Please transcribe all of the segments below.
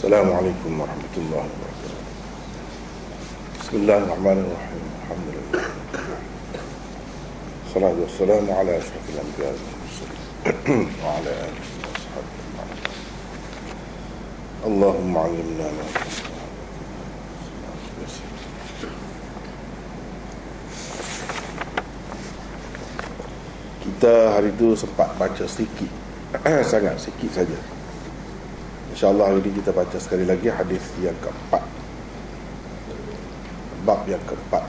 Assalamualaikum warahmatullahi wabarakatuh. Bismillahirrahmanirrahim. Alhamdulillah. Salatu wassalamu ala asyrafil anbiya'i wal mursalin wa ala alihi wa sahbihi. Allahumma 'allimna ma yanfa'una. Kita hari itu sempat baca sedikit, sangat sikit saja. InsyaAllah hari ini kita baca sekali lagi hadis yang keempat, bab yang keempat.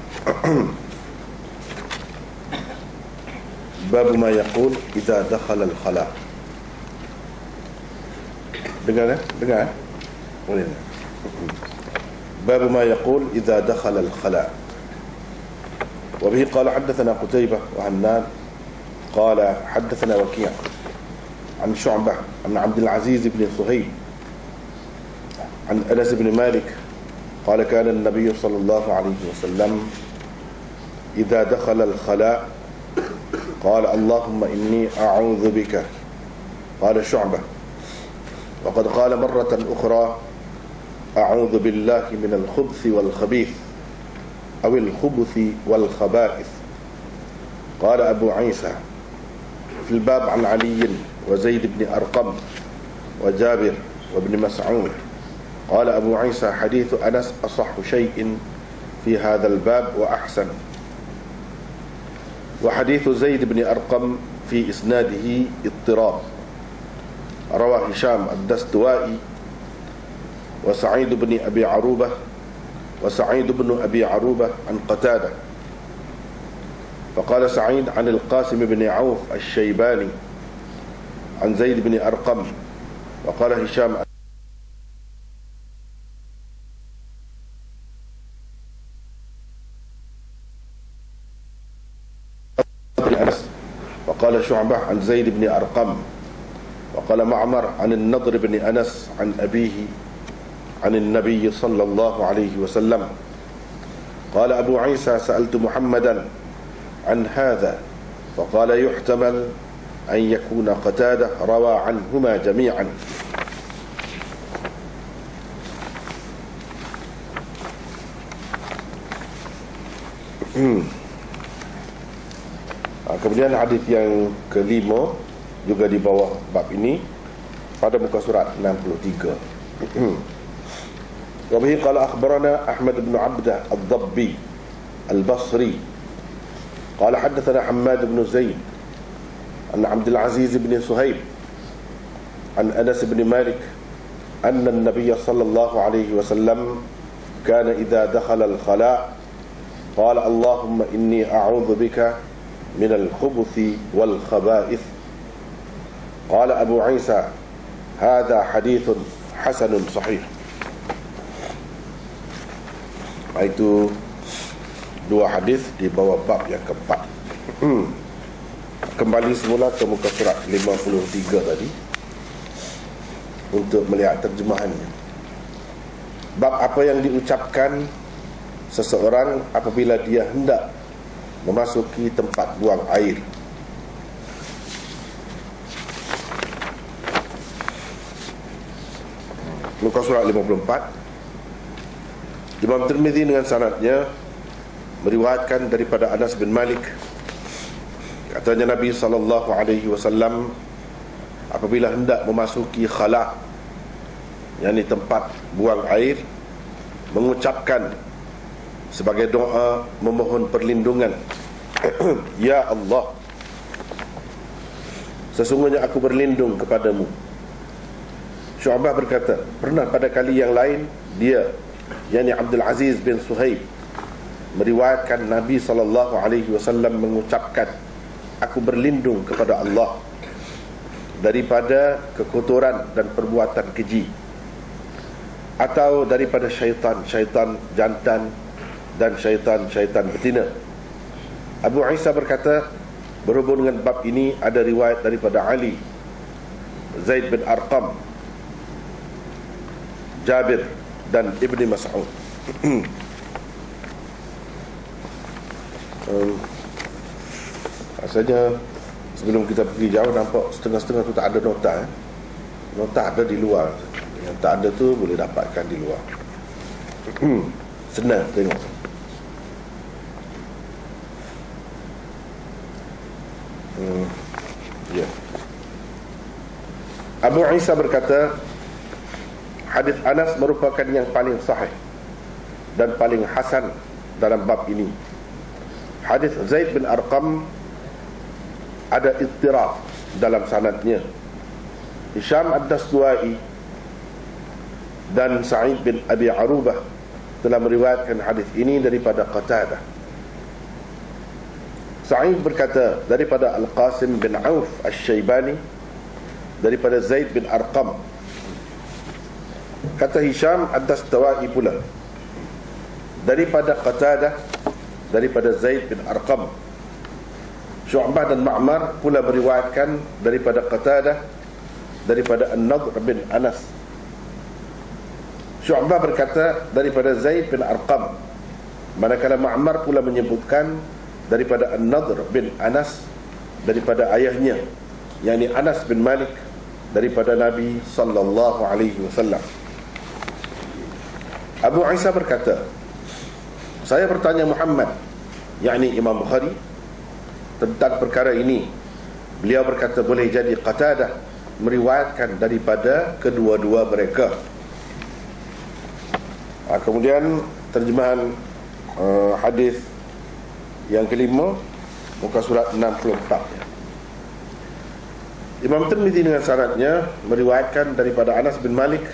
Bab ma yaqul idza dakhala al-khala. Dengar? Boleh. Bab ma yaqul idza dakhala al-khala. Wa bihi qala haddathana Qutaybah wa Hannan qala haddathana Waki' an Syu'bah an Abdul Aziz bin Suhaib عن أنس بن مالك قال كان النبي صلى الله عليه وسلم إذا دخل الخلاء قال اللهم إني أعوذ بك. قال شعبة وقد قال مرة أخرى أعوذ بالله من الخبث والخبيث أو الخبث والخبائث. قال أبو عيسى في الباب عن علي وزيد بن أرقم وجابر وابن مسعود. قال أبو عيسى حديث أنس أصح شيء في هذا الباب وأحسن. وحديث زيد بن أرقم في إسناده اضطراب. روى هشام الدستوائي وسعيد بن أبي عروبة عن قتادة فقال سعيد عن القاسم بن عوف الشيباني عن زيد بن أرقم وقال هشام وقال شعبة عن زيد بن أرقم وقال معمر عن النضر بن أنس عن أبيه عن النبي صلى الله عليه وسلم. قال أبو عيسى سألت محمدا عن هذا فقال يحتمل أن يكون قتادة روى عنهما جميعا. Kemudian hadis yang kelima juga di bawah bab ini pada muka surat 63. Wa bihi qala akhbarana Ahmad bin Abdah ad-Dabbi al-Basri qala haddathana Hammad bin Zaid an Abdul Aziz bin Suhaib an Anas bin Malik anna an-nabiy sallallahu alaihi wasallam kana idza dakhala al-khala qala Allahumma inni a'udzu bika من الخبث والخبائث. قال أبو عيسى هذا حديث حسن صحيح. Itu dua hadis di bawah bab yang keempat. Kembali semula ke muka surat 53 tadi untuk melihat terjemahannya. Bab apa yang diucapkan seseorang apabila dia hendak memasuki tempat buang air. Muka surat 54. Imam Tirmizi dengan sanadnya meriwayatkan daripada Anas bin Malik, katanya Nabi SAW apabila hendak memasuki khala, yakni tempat buang air, mengucapkan sebagai doa memohon perlindungan, Ya Allah, sesungguhnya aku berlindung kepadamu. Syu'bah berkata, pernah pada kali yang lain dia, yakni Abdul Aziz bin Suhaib, meriwayatkan Nabi SAW mengucapkan, aku berlindung kepada Allah daripada kekotoran dan perbuatan keji, atau daripada syaitan jantan dan syaitan betina. Abu Isa berkata, berhubung dengan bab ini ada riwayat daripada Ali, Zaid bin Arqam, Jabir dan Ibni Mas'ud. Rasanya sebelum kita pergi jauh nampak setengah-setengah tu tak ada nota. Nota ada di luar. Yang tak ada tu boleh dapatkan di luar. Senang tengok. Ya. Abu Isa berkata, hadis Anas merupakan yang paling sahih dan paling hasan dalam bab ini. Hadis Zaid bin Arqam ada ittirab dalam sanadnya. Hisham ad-Dastuwai dan Sa'id bin Abi Arubah telah meriwayatkan hadis ini daripada Qatadah. Sa'id berkata daripada Al-Qasim bin Auf Asy-Syaibani daripada Zaid bin Arqam. Kata Hisham ad-Dastuwai pula daripada Qatadah daripada Zaid bin Arqam. Syu'bah dan Ma'mar pula meriwayatkan daripada Qatadah daripada An-Nadhr bin Anas. Syu'bah berkata daripada Zaid bin Arqam, manakala Ma'mar pula menyebutkan daripada An-Nadhr bin Anas daripada ayahnya, yakni Anas bin Malik, daripada Nabi sallallahu alaihi wasallam. Abu Isa berkata, saya bertanya Muhammad, yakni Imam Bukhari, tentang perkara ini. Beliau berkata boleh jadi Qatadah meriwayatkan daripada kedua-dua mereka. Kemudian terjemahan hadis yang kelima, muka surat 64. Imam Tirmizi dengan syaratnya meriwayatkan daripada Anas bin Malik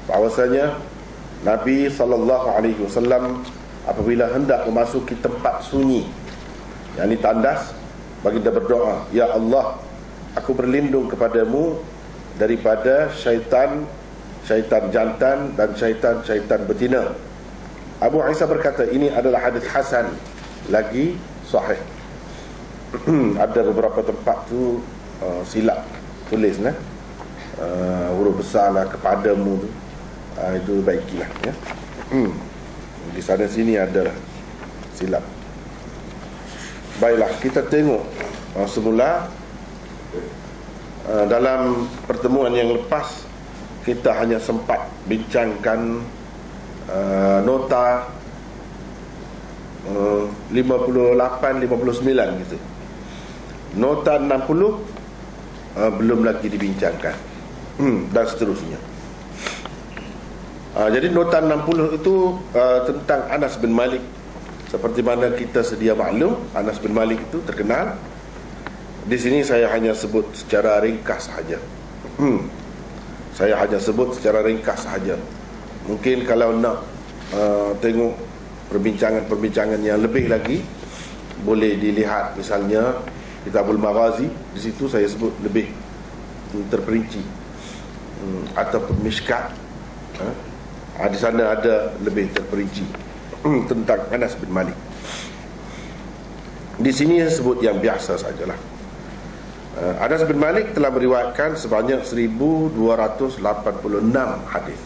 bahwasanya Nabi SAW apabila hendak memasuki tempat sunyi, yakni tandas, baginda berdoa, ya Allah, aku berlindung kepadamu daripada syaitan jantan dan syaitan betina. Abu Isa berkata ini adalah hadis hasan lagi sahih. Ada beberapa tempat tu silap tulis huruf besar lah kepadamu tu, itu baikilah ya. Di sana sini ada silap. Baiklah, kita tengok semula dalam pertemuan yang lepas kita hanya sempat bincangkan nota 58-59 gitu. Nota 60 belum lagi dibincangkan, dan seterusnya. Jadi nota 60 itu tentang Anas bin Malik. Seperti mana kita sedia maklum, Anas bin Malik itu terkenal. Di sini saya hanya sebut secara ringkas sahaja. Saya hanya sebut secara ringkas sahaja. Mungkin kalau nak tengok perbincangan-perbincangan yang lebih lagi, boleh dilihat misalnya Kitabul Maghazi. Di situ saya sebut lebih terperinci, ataupun Mishkat. Di sana ada lebih terperinci tentang Anas bin Malik. Di sini sebut yang biasa sajalah. Anas bin Malik telah meriwayatkan sebanyak 1286 hadis.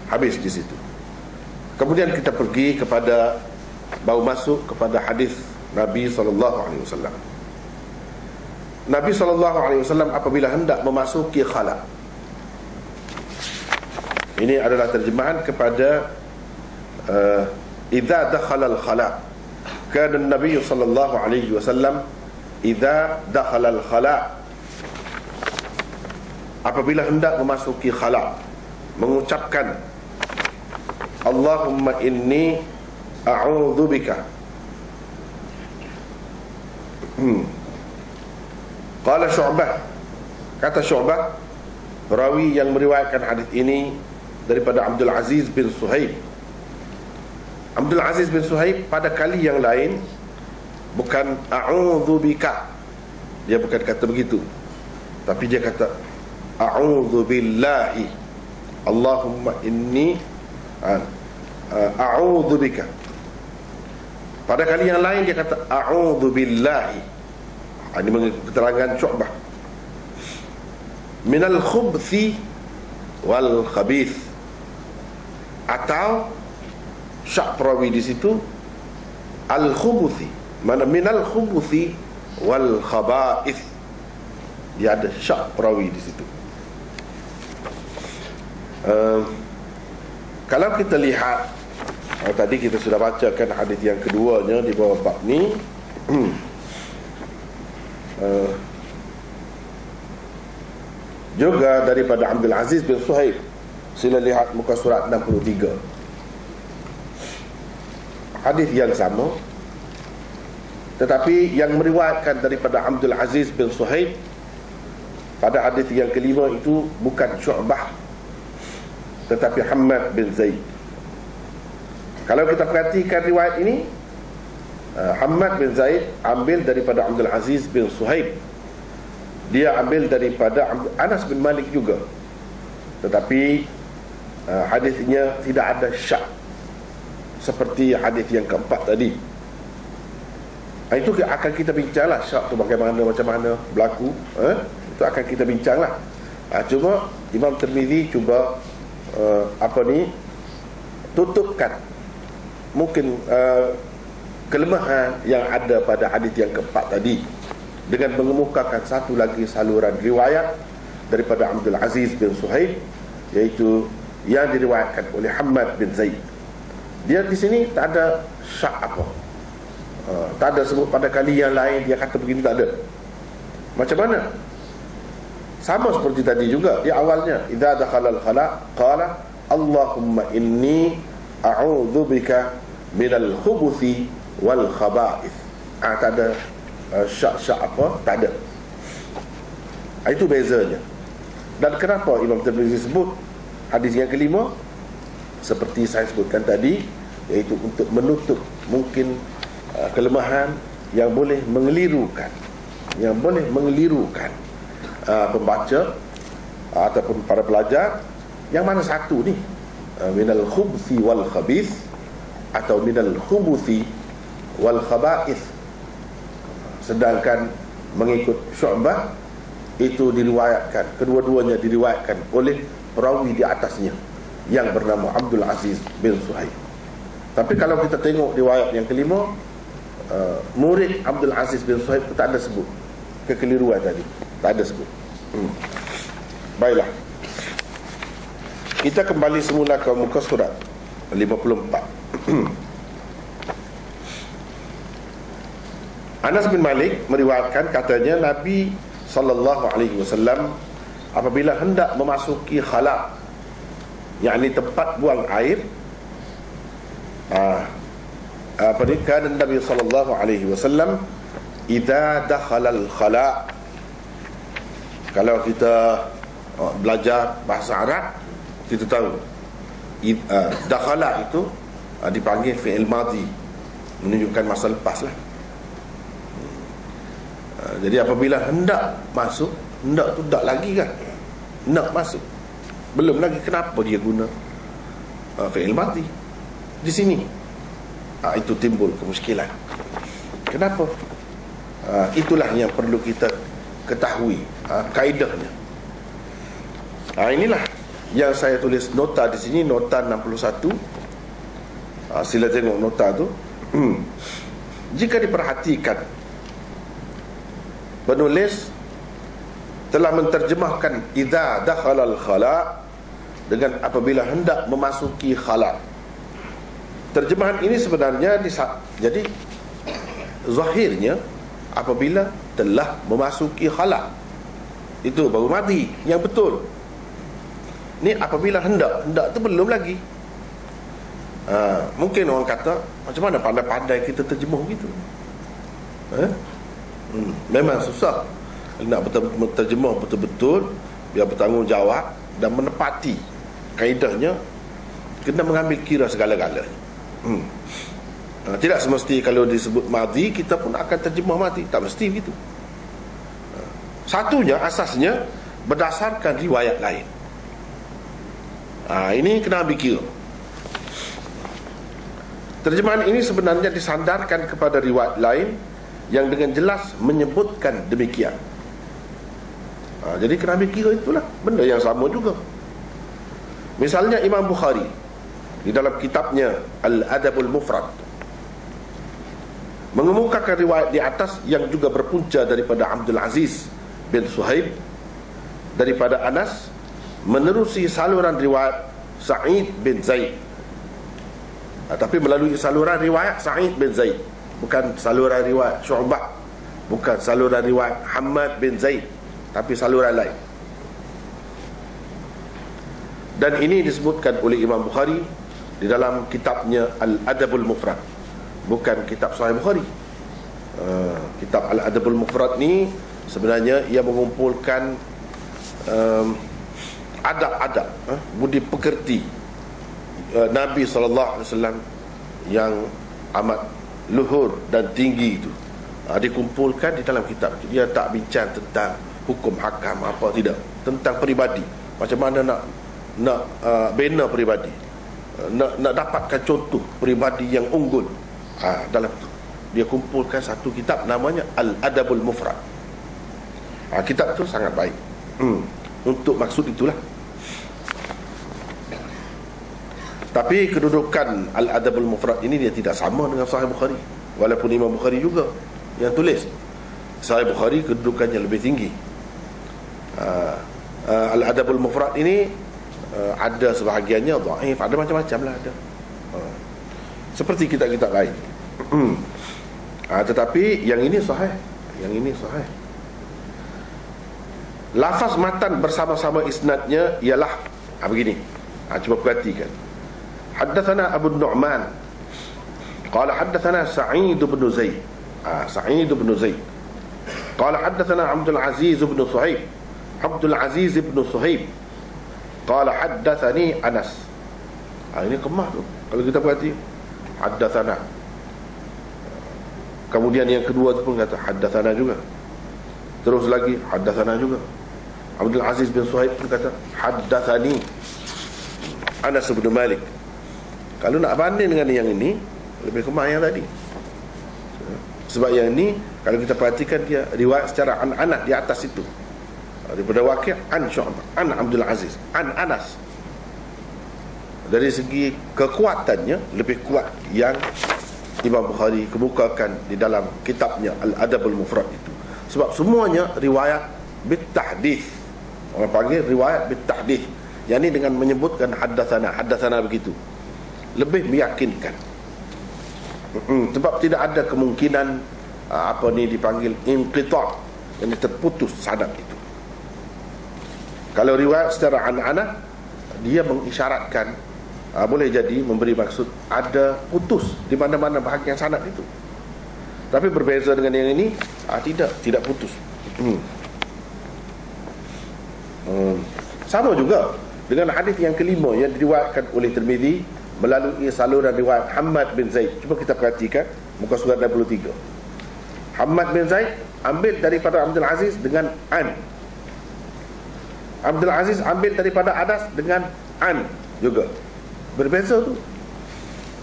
Habis di situ. Kemudian kita pergi kepada, baru masuk kepada hadis Nabi SAW. Nabi SAW apabila hendak memasuki khala. Ini adalah terjemahan kepada idza dakhala al-khala. Kana an-nabiy sallallahu alaihi wasallam idza dakhala al-khala, apabila hendak memasuki khala, mengucapkan Allahumma inni a'udzubika. Qala Syu'bah, kata Syu'bah, rawi yang meriwayatkan hadis ini daripada Abdul Aziz bin Suhaib. Abdul Aziz bin Suhaib pada kali yang lain bukan a'udzubika, dia bukan kata begitu, tapi dia kata a'udzubillahi, Allahumma inni a'udzubika. Pada kali yang lain dia kata a'udzubillahi. Ini mengikut keterangan Syu'bah. Minal khubthi wal khabith, atau syak perawi di situ al khubuthi, mana minal khubuthi wal khaba'ith, dia ada syak perawi di situ. Kalau kita lihat, tadi kita sudah bacakan hadis yang keduanya di bawah bab ni. Juga daripada Abdul Aziz bin Suhaib, sila lihat muka surat 63. Hadis yang sama, tetapi yang meriwayatkan daripada Abdul Aziz bin Suhaib pada hadis yang kelima itu bukan Syu'bah, tetapi Hammad bin Zaid. Kalau kita perhatikan riwayat ini, Hammad bin Zaid ambil daripada Abdul Aziz bin Suhaib, dia ambil daripada Anas bin Malik juga, tetapi hadisnya tidak ada syak seperti hadis yang keempat tadi. Itu akan kita bincanglah, syak tu bagaimana, macam mana berlaku, itu akan kita bincanglah. Cuma Imam Tirmizi cuba tutupkan mungkin kelemahan yang ada pada hadis yang keempat tadi dengan mengemukakan satu lagi saluran riwayat daripada Abdul Aziz bin Suhaib, iaitu yang diriwayatkan oleh Hammad bin Zaid. Dia di sini tak ada syak apa, tak ada sebut pada kali yang lain dia kata begini, tak ada. Macam mana? Sama seperti tadi juga di awalnya, idza dakhala al-khala qala Allahumma inni a'udzubika minal khubuthi wal khaba'ith. Tak ada syak-syak apa, tak ada. Itu bezanya. Dan kenapa Imam Tirmizi sebut hadis yang kelima seperti saya sebutkan tadi, iaitu untuk menutup mungkin kelemahan yang boleh mengelirukan, pembaca ataupun para pelajar. Yang mana satu ni, minal khubthi wal khabith atau minal khubuthi wal khaba'ith. Sedangkan mengikut Syu'bah itu diriwayatkan, kedua-duanya diriwayatkan oleh perawi di atasnya yang bernama Abdul Aziz bin Suhaib. Tapi kalau kita tengok riwayat yang kelima, murid Abdul Aziz bin Suhaib itu tak ada sebut kekeliruan tadi, tak ada sebut. Baiklah, kita kembali semula ke muka surat 54. Anas bin Malik meriwayatkan, katanya Nabi SAW apabila hendak memasuki khala', yakni tempat buang air, kan Nabi SAW idza dakhala al-khala'. Kalau kita belajar bahasa Arab, kita tahu dakhala itu dipanggil fi'il madhi, menunjukkan masa lepas lah. Jadi apabila hendak masuk, hendak tu tak lagi kan, nak masuk, belum lagi, kenapa dia guna fi'il madhi di sini? Itu timbul kemuskilan. Kenapa? Itulah yang perlu kita ketahui kaedahnya. Inilah yang saya tulis nota di sini, nota 61. Sila tengok nota tu. Jika diperhatikan, penulis telah menterjemahkan idza dakhala al-khala' dengan apabila hendak memasuki khala'. Terjemahan ini sebenarnya jadi zahirnya apabila telah memasuki khala', itu baru mati yang betul. Ni apabila hendak tu belum lagi. Mungkin orang kata, macam mana pandai-pandai kita terjemah gitu? Memang susah nak terjemah betul-betul biar bertanggungjawab dan menepati kaedahnya, kena mengambil kira segala-galanya. Tidak semesti kalau disebut madhi kita pun akan terjemah madhi, tak mesti begitu. Satunya, asasnya berdasarkan riwayat lain. Ini kena ambil kira. Terjemahan ini sebenarnya disandarkan kepada riwayat lain yang dengan jelas menyebutkan demikian. Jadi kena ambil kira, itulah benda yang sama juga. Misalnya Imam Bukhari di dalam kitabnya Al-Adabul Mufrad mengemukakan riwayat di atas yang juga berpunca daripada Abdul Aziz bin Suhaib daripada Anas menerusi saluran riwayat Sa'id bin Zaid. Tapi melalui saluran riwayat Sa'id bin Zaid, bukan saluran riwayat Syu'bah, bukan saluran riwayat Hammad bin Zaid, tapi saluran lain. Dan ini disebutkan oleh Imam Bukhari di dalam kitabnya Al-Adabul Mufrad, bukan kitab Sahih Bukhari. Kitab Al-Adabul Mufrad ni sebenarnya ia mengumpulkan adab-adab, budi pekerti Nabi SAW yang amat luhur dan tinggi itu, dikumpulkan di dalam kitab itu. Dia tak bincang tentang hukum hakam apa, tidak, tentang peribadi, macam mana nak bina peribadi, nak dapatkan contoh peribadi yang unggul. Dalam itu dia kumpulkan satu kitab namanya Al-Adabul Mufrad. Kitab tu sangat baik untuk maksud itulah. Tapi kedudukan Al-Adabul Mufrad ini dia tidak sama dengan Sahih Bukhari, walaupun Imam Bukhari juga yang tulis. Sahih Bukhari kedudukannya lebih tinggi. Al-Adabul Mufrad ini ada sebahagiannya dhaif, ada macam-macam lah, ada seperti kitab-kitab lain. Tetapi yang ini sahih, yang ini sahih. Lafaz matan bersama-sama isnadnya ialah begini. Cuba perhatikan. Haddatsana Abu Nu'man qala haddatsana Sa'id bin Zaid. Sa'id bin Zaid qala haddatsana Abdul Aziz bin Suhaib. Abdul Aziz bin Suhaib qala haddatsani Anas. Ini kemah tu kalau kita perhati. Haddatsana. Kemudian yang kedua tu pun kata haddatsana juga. Terus lagi haddatsana juga. Abdul Aziz bin Suhaib pun kata haddatsani Anas bin Malik. Kalau nak banding dengan yang ini, lebih kemah yang tadi. Sebab yang ini kalau kita perhatikan dia riwayat secara an-anas di atas itu. Daripada Waqi' an Syu'bah, an Abdul Aziz, an Anas. Dari segi kekuatannya lebih kuat yang Imam Bukhari kemukakan di dalam kitabnya Al-Adabul Mufrad itu. Sebab semuanya riwayat bitahdits. Orang panggil riwayat bitahdits. Yang ini dengan menyebutkan haddatsana begitu, lebih meyakinkan. Sebab tidak ada kemungkinan dipanggil inqita', yang terputus sanad itu. Kalau riwayat secara an-ana, dia mengisyaratkan boleh jadi memberi maksud ada putus di mana-mana bahagian sanad itu. Tapi berbeza dengan yang ini, tidak putus. Sama juga dengan hadis yang kelima yang diriwayatkan oleh Tirmizi melalui saluran riwayat Hammad bin Zaid. Cuba kita perhatikan muka surat 63. Hammad bin Zaid ambil daripada Abdul Aziz dengan an. Abdul Aziz ambil daripada Anas dengan an juga. Berbeza tu.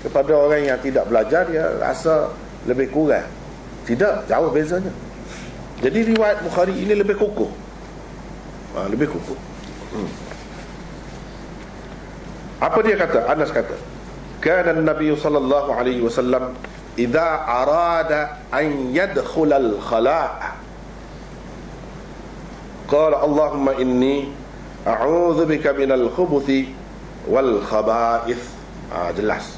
Kepada orang yang tidak belajar, dia rasa lebih kurang. Tidak, jauh bezanya. Jadi riwayat Bukhari ini lebih kukuh. Lebih kukuh. Apa dia kata? Anas kata, kana Nabi sallallahu alaihi wasallam idza arada an yadkhula al-khala' qala Allahumma inni a'udzu bika minal khubuthi wal khaba'ith. Jelas.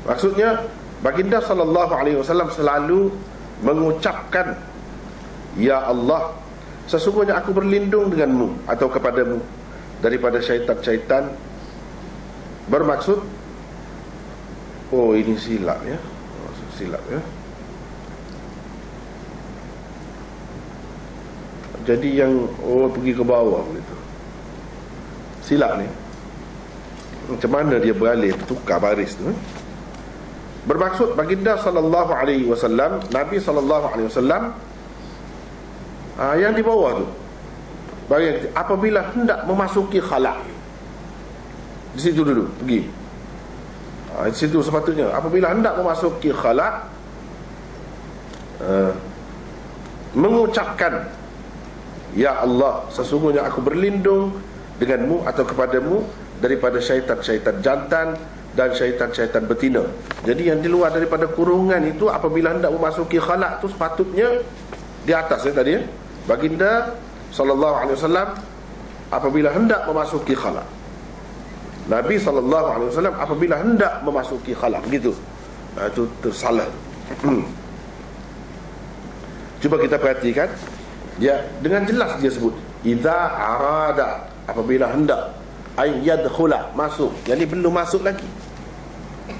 Maksudnya baginda sallallahu alaihi wasallam selalu mengucapkan, ya Allah, sesungguhnya aku berlindung denganmu atau kepadamu daripada syaitan-syaitan. Bermaksud, ini silap ya, maksud silap ya. Jadi yang pergi ke bawah begitu, silap ni. Macam mana dia beralih, tukar baris tu? Bermaksud baginda sallallahu alaihi wasallam, Nabi sallallahu alaihi wasallam, yang di bawah tu, apabila hendak memasuki khala', di situ dulu pergi. Di situ sepatutnya apabila hendak memasuki khala', mengucapkan, ya Allah, sesungguhnya aku berlindung denganmu atau kepadamu daripada syaitan-syaitan jantan dan syaitan-syaitan betina. Jadi yang di luar daripada kurungan itu, apabila hendak memasuki khala' tu sepatutnya di atas tadi baginda sallallahu alaihi wasallam apabila hendak memasuki khala. Nabi SAW apabila hendak memasuki khala, begitu. Itu tersalah. Cuba kita perhatikan, dia dengan jelas dia sebut idza arada, apabila hendak, ay yadkhula, masuk. Jadi belum masuk lagi.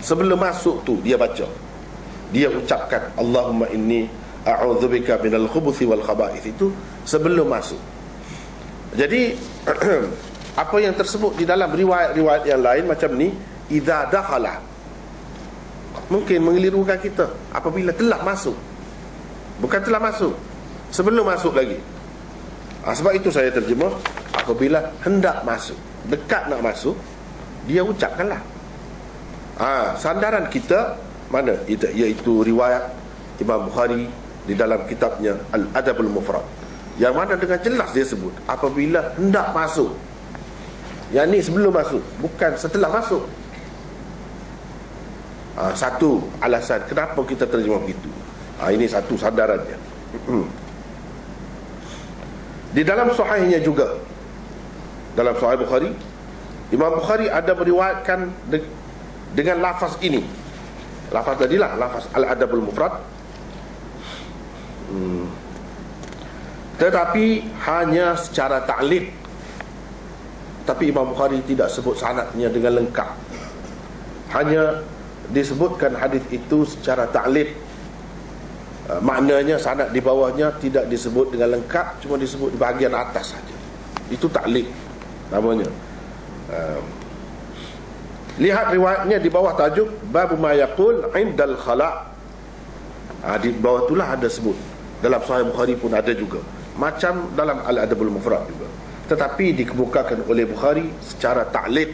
Sebelum masuk tu dia baca, dia ucapkan Allahumma inni a'udzubika minal khubuthi wal khaba'ith. Itu sebelum masuk. Jadi apa yang tersebut di dalam riwayat-riwayat yang lain macam ni, idza dakhala, mungkin mengelirukan kita apabila telah masuk. Bukan telah masuk, sebelum masuk lagi. Sebab itu saya terjemah apabila hendak masuk, dekat nak masuk, dia ucapkanlah. Sandaran kita mana? Iaitu riwayat Imam Bukhari di dalam kitabnya Al-Adabul Mufrad, yang mana dengan jelas dia sebut apabila hendak masuk. Yang ni sebelum masuk, bukan setelah masuk. Satu alasan kenapa kita terjemah begitu. Ini satu sandarannya. Di dalam sahihnya juga, dalam Sahih Bukhari, Imam Bukhari ada meriwayatkan dengan lafaz ini. Lafaz tadilah, lafaz Al-Adabul Mufrad. Tetapi hanya secara ta'liq. Tapi Imam Bukhari tidak sebut sanadnya dengan lengkap. Hanya disebutkan hadis itu secara ta'liq. Maknanya sanad di bawahnya tidak disebut dengan lengkap, cuma disebut di bahagian atas saja. Itu ta'liq namanya. Lihat riwayatnya di bawah tajuk Babu ma yaqul indal khala'. Di bawah itulah ada sebut. Dalam Sahih Bukhari pun ada juga, macam dalam Al-Adabul Mufrad juga. Tetapi dikemukakan oleh Bukhari secara ta'liq,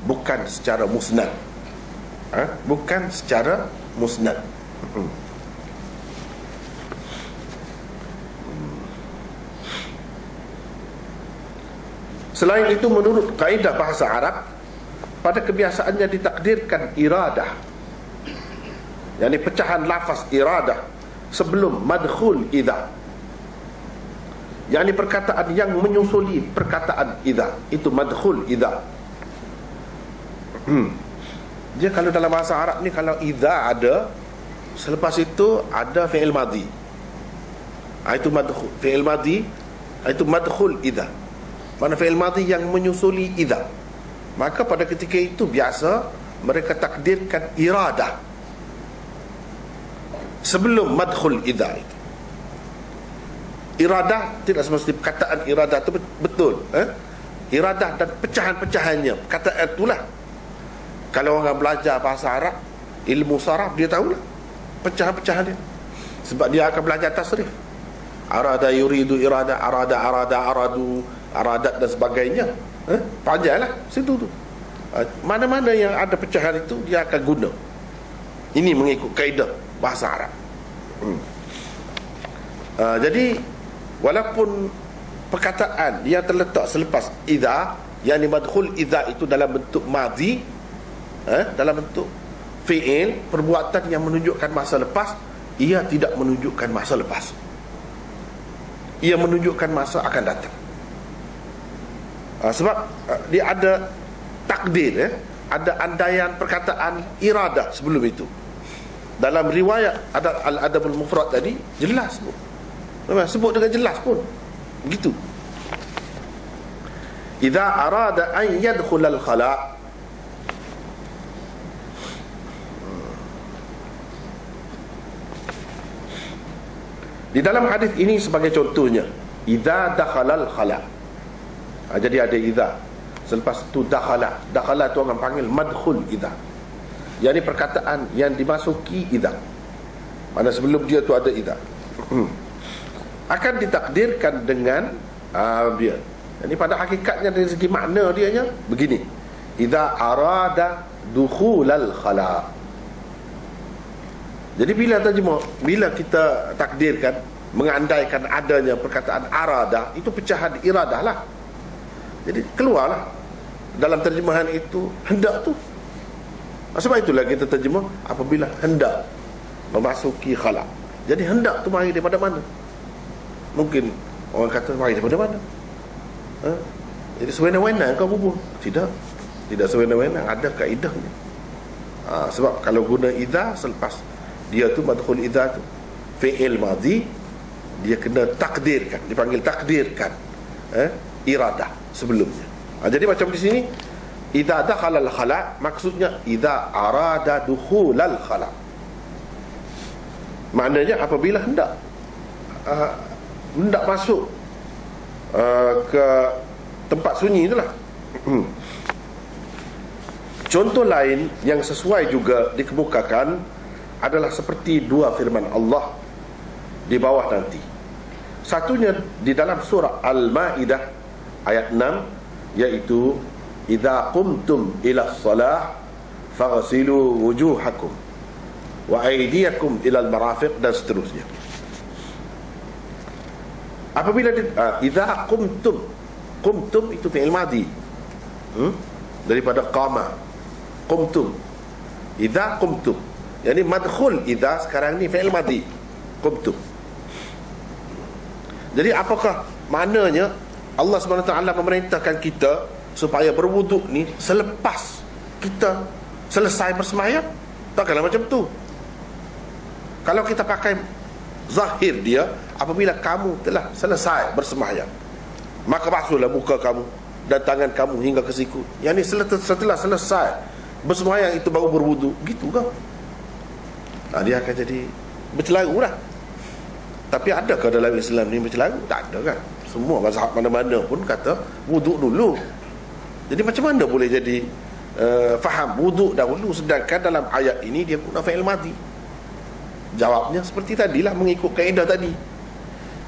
bukan secara musnad. Bukan secara musnad. Selain itu, menurut kaedah bahasa Arab, pada kebiasaannya ditakdirkan iradah, yakni pecahan lafaz iradah sebelum madkhul idza, yakni perkataan yang menyusuli perkataan idza, itu madkhul idza. Dia kalau dalam bahasa Arab ni, kalau idza ada, selepas itu ada fi'il madhi. Itu madkhul, fi'il madhi, itu madkhul idza. Mana fi'il madhi yang menyusuli idza. Maka pada ketika itu biasa mereka takdirkan iradah sebelum madkhul idza itu. Iradah tidak semestinya perkataan iradah itu betul. Iradah dan pecahan-pecahannya, perkataan itulah. Kalau orang belajar bahasa Arab, ilmu saraf, dia tahulah pecahan-pecahan dia. Sebab dia akan belajar tasrif. Arada yuridu irada, aradu, aradat dan sebagainya. Panjanglah situ tu. Mana-mana yang ada pecahan itu dia akan guna. Ini mengikut kaedah bahasa Arab. Jadi walaupun perkataan yang terletak selepas idza, yang madkhul idza itu dalam bentuk madhi, dalam bentuk fi'il, perbuatan yang menunjukkan masa lepas, ia tidak menunjukkan masa lepas. Ia menunjukkan masa akan datang. Sebab dia ada takdir, ada andaian perkataan iradah sebelum itu. Dalam riwayat ada Al-Adabul Mufrad tadi, jelas pun, memang sebut dengan jelas pun begitu. Idza arada an yadkhulal khala'. Di dalam hadis ini sebagai contohnya, idza dakhalal khala'. Jadi ada idza, selepas itu dakhala. Dakhala tu orang panggil madkhul idza, yakni perkataan yang dimasuki idza. Mana sebelum dia tu ada idza. Akan ditakdirkan dengan dia. Jadi pada hakikatnya dari segi makna dia nya begini. Idza arada dukhulal khala'. Jadi bila terjemah, bila kita takdirkan, mengandaikan adanya perkataan arada, itu pecahan iradah lah. Jadi keluarlah dalam terjemahan itu hendak tu. Sebab itulah kita terjemah apabila hendak memasuki khala'. Jadi hendak tu mari daripada mana? Mungkin orang kata mari daripada mana? Jadi sewenang-wenang kau bubuh. Tidak sewenang-wenang, ada kaedahnya. Sebab kalau guna idza selepas dia tu madkhul idza tu fi'il madhi, dia kena takdirkan, dipanggil takdirkan iradah sebelumnya. Jadi macam di sini idza dakhala al-khala, maksudnya idza arada dukhulal khala. Maknanya apabila hendak masuk ke tempat sunyi itulah. Contoh lain yang sesuai juga dikemukakan adalah seperti dua firman Allah di bawah nanti. Satunya di dalam surah Al-Maidah ayat 6, yaitu idza qumtum ila shalah faghsilu wujuhakum wa aydiyakum ila al-marafiq, dan seterusnya. Apabila idza qumtum itu fi'il madhi daripada qama. Qumtum, idza qumtum, yani madkhul idza sekarang ni fi'il madhi, qumtum. Jadi apakah maknanya Allah SWT memerintahkan kita supaya berwuduk ni selepas kita selesai bersemayam? Takkanlah macam tu. Kalau kita pakai zahir dia, apabila kamu telah selesai bersemayam, maka basuhlah muka kamu dan tangan kamu hingga ke siku. Yang ni setelah selesai bersemayam itu baru berwuduk, gitu ke? Dia akan jadi bercelaru lah. Tapi adakah dalam Islam ni bercelaru? Tak ada kan. Semua mazhab mana-mana pun kata wuduk dulu. Jadi macam mana boleh jadi faham wuduk dahulu, sedangkan dalam ayat ini dia guna fi'il madhi? Jawabnya seperti tadilah, mengikut kaedah tadi.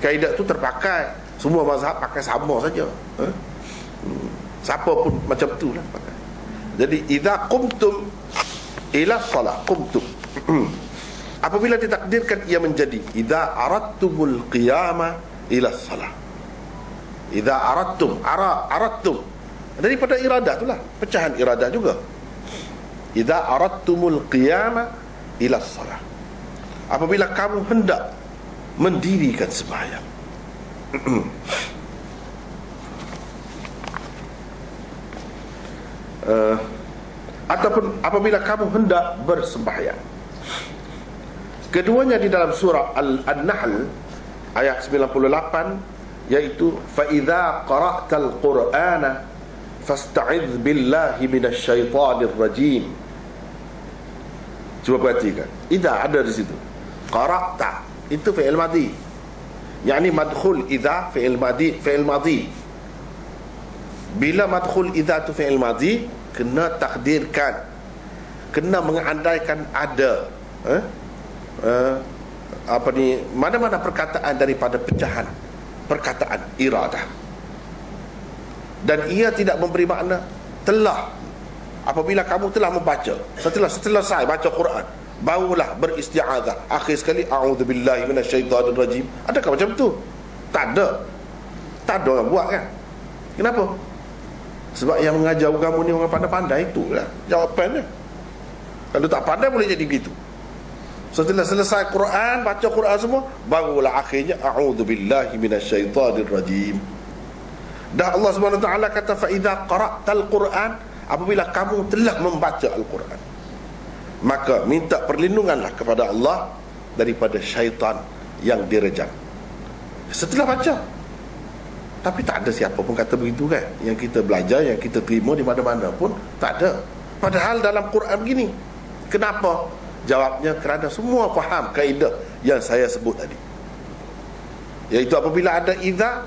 Kaedah tu terpakai, semua mazhab pakai sama saja. Siapa pun macam tu lah pakai. Jadi idza qumtum ila shalah, qumtum. Apabila ditakdirkan ia menjadi idza aradtumul qiyama ila shalah. Idza aradtum daripada iradah itulah, pecahan iradah juga. Idza aradtumul qiyama ila shalah, apabila kamu hendak mendirikan sembahyang. Ataupun apabila kamu hendak bersembahyang. Keduanya di dalam surah An-Nahl ayat 98, yaitu fa idza qara'tal qur'ana fasta'idz billahi minasyaitonir rajim. Cuba perhatikan, idza ada di situ. Qara'ta itu fi'il madhi, yakni madkhul idza fi'il madhi. Bila madkhul idza tu fi'il madhi, kena takdirkan, kena mengandaikan ada mana-mana perkataan daripada pecahan perkataan iradah, dan ia tidak memberi makna telah. Apabila kamu telah membaca, setelah selesai baca Quran, barulah beristi'adzah akhir sekali, a'udzubillahi minasyaitonir rajim. Adakah macam tu? Tak ada orang buat kan. Kenapa? Sebab yang mengajar agama ni orang pandai-pandai, itulah jawapannya. Kalau tak pandai boleh jadi begitu. Setelah selesai Quran, baca Quran semua, barulah akhirnya a'udzubillahi minasyaitonir rajim. Dah Allah SWT kata fa idza qara'tal Quran, apabila kamu telah membaca Al-Quran, maka minta perlindunganlah kepada Allah daripada syaitan yang direjam. Setelah baca. Tapi tak ada siapa pun kata begitu kan. Yang kita belajar, yang kita terima di mana-mana pun tak ada. Padahal dalam Quran begini. Kenapa? Jawabnya kerana semua faham kaedah yang saya sebut tadi, iaitu apabila ada idza,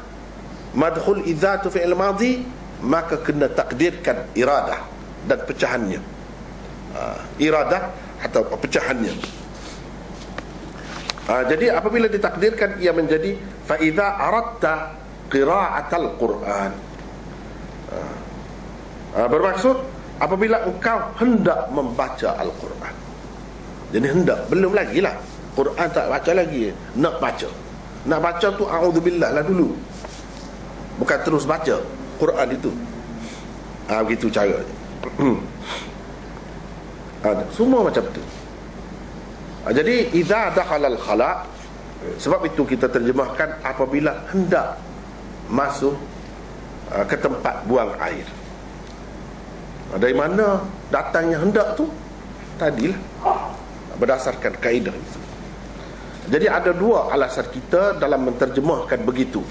madkhul idza tu fi'il madhi, maka kena takdirkan iradah dan pecahannya. Iradah atau pecahannya. Jadi apabila ditakdirkan ia menjadi fa idza aradta qira'atal Quran, bermaksud apabila engkau hendak membaca Al-Quran. Jadi hendak, belum lagi lah, Quran tak baca lagi, nak baca tu a'udzubillah lah dulu, bukan terus baca Quran itu. Begitu caranya. Semua macam tu. Jadi idza dakhalal khala, sebab itu kita terjemahkan apabila hendak masuk ke tempat buang air. Dari mana datangnya hendak tu? Tadilah, berdasarkan kaedah itu. Jadi ada dua alasan kita dalam menterjemahkan begitu,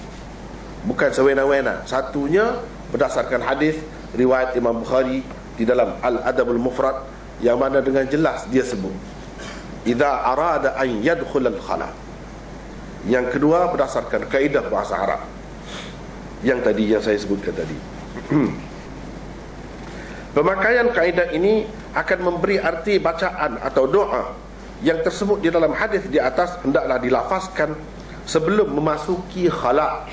bukan sewena-wena. Satunya berdasarkan hadis riwayat Imam Bukhari di dalam Al-Adabul Mufrad, yang mana dengan jelas dia sebut idza arada an yadkhul al-khala. Yang kedua berdasarkan kaedah bahasa Arab yang tadi, yang saya sebutkan tadi. Pemakaian kaedah ini akan memberi arti bacaan atau doa yang tersebut di dalam hadis di atas hendaklah dilafazkan sebelum memasuki khala,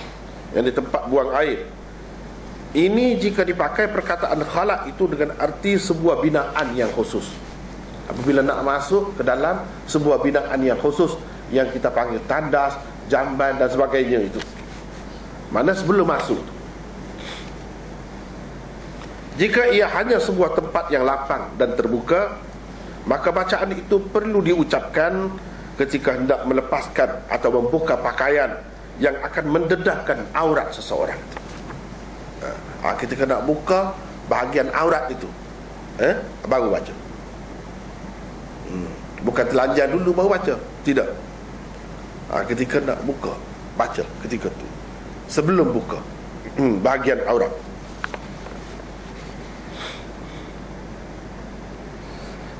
yang di tempat buang air. Ini jika dipakai perkataan khala itu dengan arti sebuah binaan yang khusus. Apabila nak masuk ke dalam sebuah binaan yang khusus yang kita panggil tandas, jamban dan sebagainya itu, mana sebelum masuk. Jika ia hanya sebuah tempat yang lapang dan terbuka, maka bacaan itu perlu diucapkan ketika hendak melepaskan atau membuka pakaian yang akan mendedahkan aurat seseorang. Ketika nak buka bahagian aurat itu, baru baca. Bukan telanjang dulu baru baca. Tidak. Ketika nak buka, baca ketika itu, sebelum buka bahagian aurat.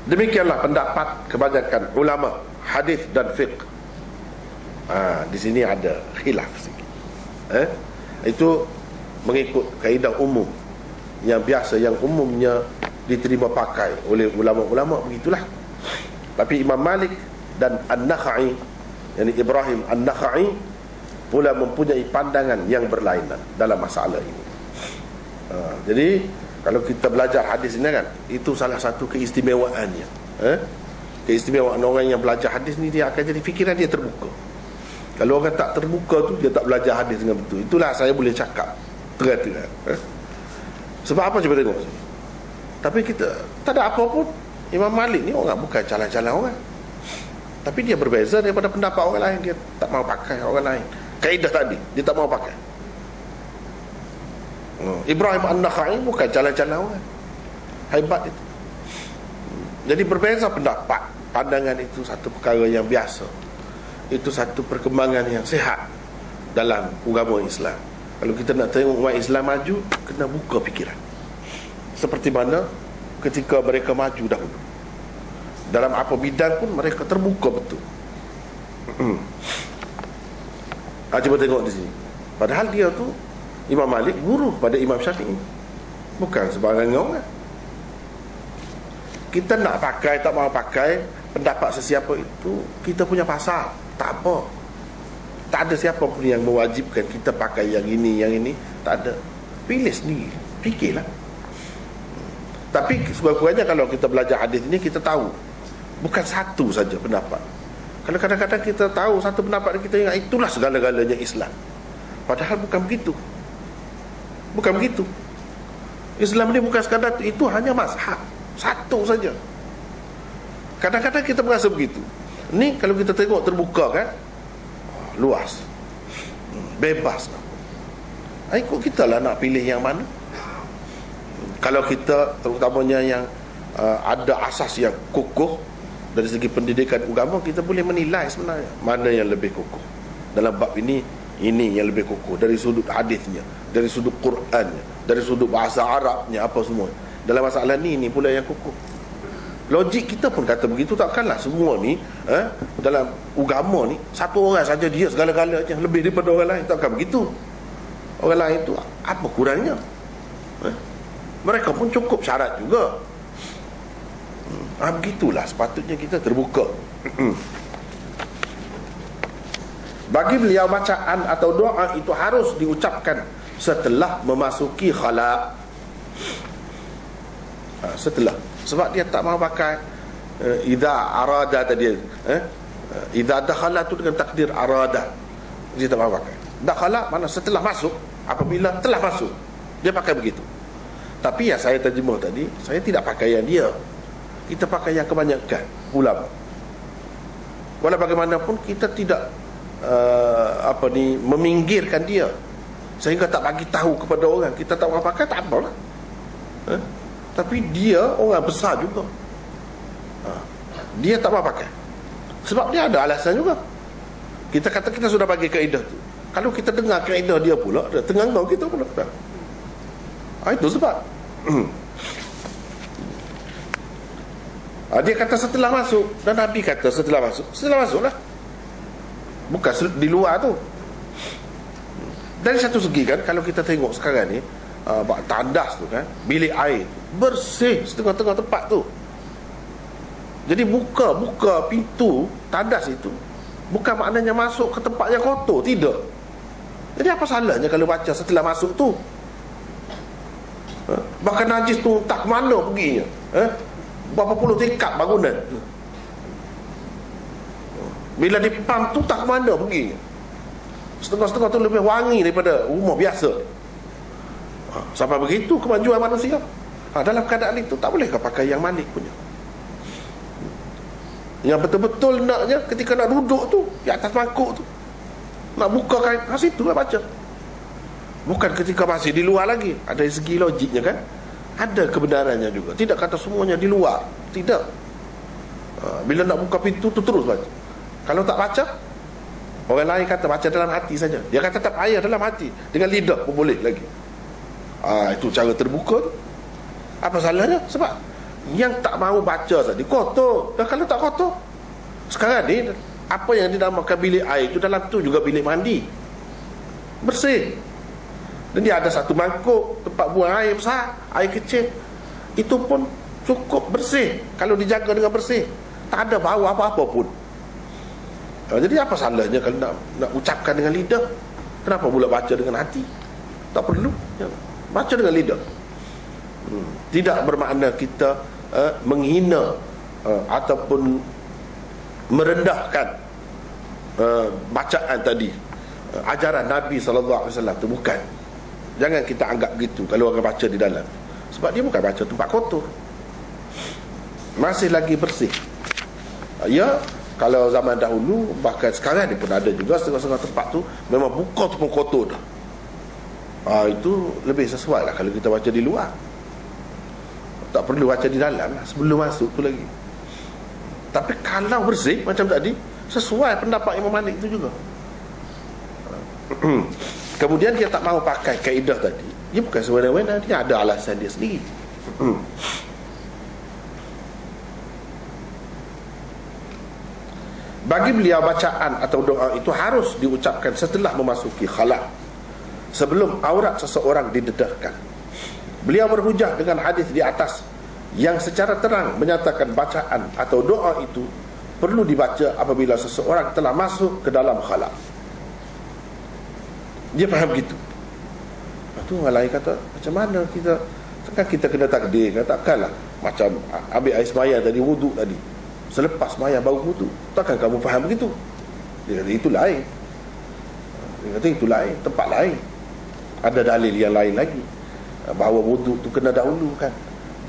Demikianlah pendapat kebanyakan ulama hadis dan fiqh. Di sini ada khilaf sikit. Itu mengikut kaedah umum yang biasa, yang umumnya diterima pakai oleh ulama-ulama, begitulah. Tapi Imam Malik dan An-Nakhai, yakni Ibrahim An-Nakhai, pula mempunyai pandangan yang berlainan dalam masalah ini. Jadi kalau kita belajar hadis ini kan, itu salah satu keistimewaannya. Keistimewaan orang yang belajar hadis ni, dia akan jadi fikiran dia terbuka. Kalau orang tak terbuka tu, dia tak belajar hadis dengan betul. Itulah saya boleh cakap terang-terang. Sebab apa, cuba tengok sini. Tapi kita tak ada apa pun. Imam Malik ni orang bukan calon-calon orang, tapi dia berbeza daripada pendapat orang lain. Dia tak mau pakai orang lain kaedah tadi, dia tak mau pakai. Ibrahim An-Nakhai bukan calon-calon orang, hebat itu. Jadi berbeza pendapat, pandangan itu satu perkara yang biasa. Itu satu perkembangan yang sihat dalam agama Islam. Kalau kita nak tengok umat Islam maju, kena buka fikiran. Seperti mana ketika mereka maju dahulu, dalam apa bidang pun mereka terbuka betul. Cuba tengok di sini. Padahal dia tu, Imam Malik, guru pada Imam Syafi'i, bukan sembarangan orang. Kita nak pakai, tak mau pakai pendapat sesiapa itu, kita punya pasal, tak apa. Tak ada siapa pun yang mewajibkan kita pakai yang ini, tak ada. Pilih sendiri, fikirlah. Tapi sekurang-kurangnya kalau kita belajar hadis ini, kita tahu bukan satu saja pendapat. Kalau kadang-kadang kita tahu satu pendapat, kita ingat itulah segala-galanya Islam. Padahal bukan begitu. Bukan begitu. Islam ni bukan sekadar itu hanya mazhab satu saja. Kadang-kadang kita merasa begitu. Ni kalau kita tengok terbuka kan, luas, bebas. Ikut kita lah nak pilih yang mana. Kalau kita terutamanya yang ada asas yang kukuh dari segi pendidikan agama, kita boleh menilai sebenarnya mana yang lebih kukuh. Dalam bab ini yang lebih kukuh dari sudut hadisnya, dari sudut Qurannya, dari sudut bahasa Arabnya, apa semua. Dalam masalah ni pula yang kukuh. Logik kita pun kata begitu. Takkanlah semua ni dalam agama ni satu orang saja dia segala-galanya lebih daripada orang lain. Takkan begitu. Orang lain tu apa kurangnya? Mereka pun cukup syarat juga. Begitulah sepatutnya kita terbuka. Bagi beliau, bacaan atau doa itu harus diucapkan setelah memasuki khala. Setelah, sebab dia tak mahu pakai idza arada tadi, idza dakhala tu dengan takdir arada, dia tak mahu pakai. Dakhala mana setelah masuk, apabila telah masuk, dia pakai begitu. Tapi yang saya terjemah tadi, saya tidak pakai yang dia, kita pakai yang kebanyakan ulama. Walau bagaimanapun kita tidak meminggirkan dia, sehingga tak bagi tahu kepada orang. Kita tak mau pakai, tak apalah. Tapi dia orang besar juga. Dia tak mau pakai sebab dia ada alasan juga. Kita kata kita sudah bagi kaedah tu, kalau kita dengar kaedah dia pula, dia tengah-tengah kita pula. Itu sebab dia kata setelah masuk, dan Nabi kata setelah masuklah, bukan di luar tu. Dari satu segi kan, kalau kita tengok sekarang ni, tandas tu kan, bilik air tu bersih setengah-tengah tempat tu. Jadi buka pintu tandas itu bukan maknanya masuk ke tempat yang kotor, tidak. Jadi apa salahnya kalau baca setelah masuk tu? Bahkan najis tu tak mana perginya, berapa puluh tingkat bangunan, bila dipam tu tak mana perginya. Setengah-setengah tu lebih wangi daripada rumah biasa. Sampai begitu kemajuan manusia. Dalam keadaan itu tak boleh kau pakai yang Malik punya. Yang betul-betul naknya ketika nak duduk tu di atas mangkuk tu, nak buka kain, situ lah baca. Bukan ketika masih di luar lagi. Ada segi logiknya kan, ada kebenarannya juga. Tidak kata semuanya di luar, tidak. Bila nak buka pintu tu terus baca. Kalau tak baca, orang lain kata baca dalam hati saja. Dia kata tak payah dalam hati, dengan lidah pun boleh lagi. Itu cara terbuka tu. Apa salahnya? Sebab yang tak mahu baca tadi kotor. Dan kalau tak kotor, sekarang ni apa yang dinamakan bilik air itu, dalam tu juga bilik mandi, bersih. Dan dia ada satu mangkuk tempat buang air besar, air kecil, itu pun cukup bersih. Kalau dijaga dengan bersih, tak ada bau apa-apa pun. Jadi apa salahnya kalau nak ucapkan dengan lidah? Kenapa pula baca dengan hati? Tak perlu. Baca dengan lidah. Tidak bermakna kita menghina ataupun merendahkan bacaan tadi, ajaran Nabi SAW itu, bukan. Jangan kita anggap gitu kalau orang baca di dalam, sebab dia bukan baca tempat kotor, masih lagi bersih. Ya, kalau zaman dahulu, bahkan sekarang ni pun ada juga setengah-setengah tempat tu memang buka tu pun kotor dah. Itu lebih sesuai lah kalau kita baca di luar. Tak perlu baca di dalam lah, sebelum masuk tu lagi. Tapi kalau bersih macam tadi, sesuai pendapat Imam Malik itu juga. Kemudian dia tak mahu pakai kaedah tadi, dia bukan semena-mena, dia ada alasan dia sendiri. Bagi beliau, bacaan atau doa itu harus diucapkan setelah memasuki khala', sebelum aurat seseorang didedahkan. Beliau berhujah dengan hadis di atas yang secara terang menyatakan bacaan atau doa itu perlu dibaca apabila seseorang telah masuk ke dalam khala'. Dia faham gitu. Itu orang lain kata, macam mana kita, kan kita kena takdir, katakanlah macam ambil air sembahyang tadi, wuduk tadi, selepas sembahyang baru wuduk, takkan kamu faham begitu? Dia kata itu lain. Dia kata itu lain, tempat lain. Ada dalil yang lain lagi, bahawa wuduk tu kena dahulu kan,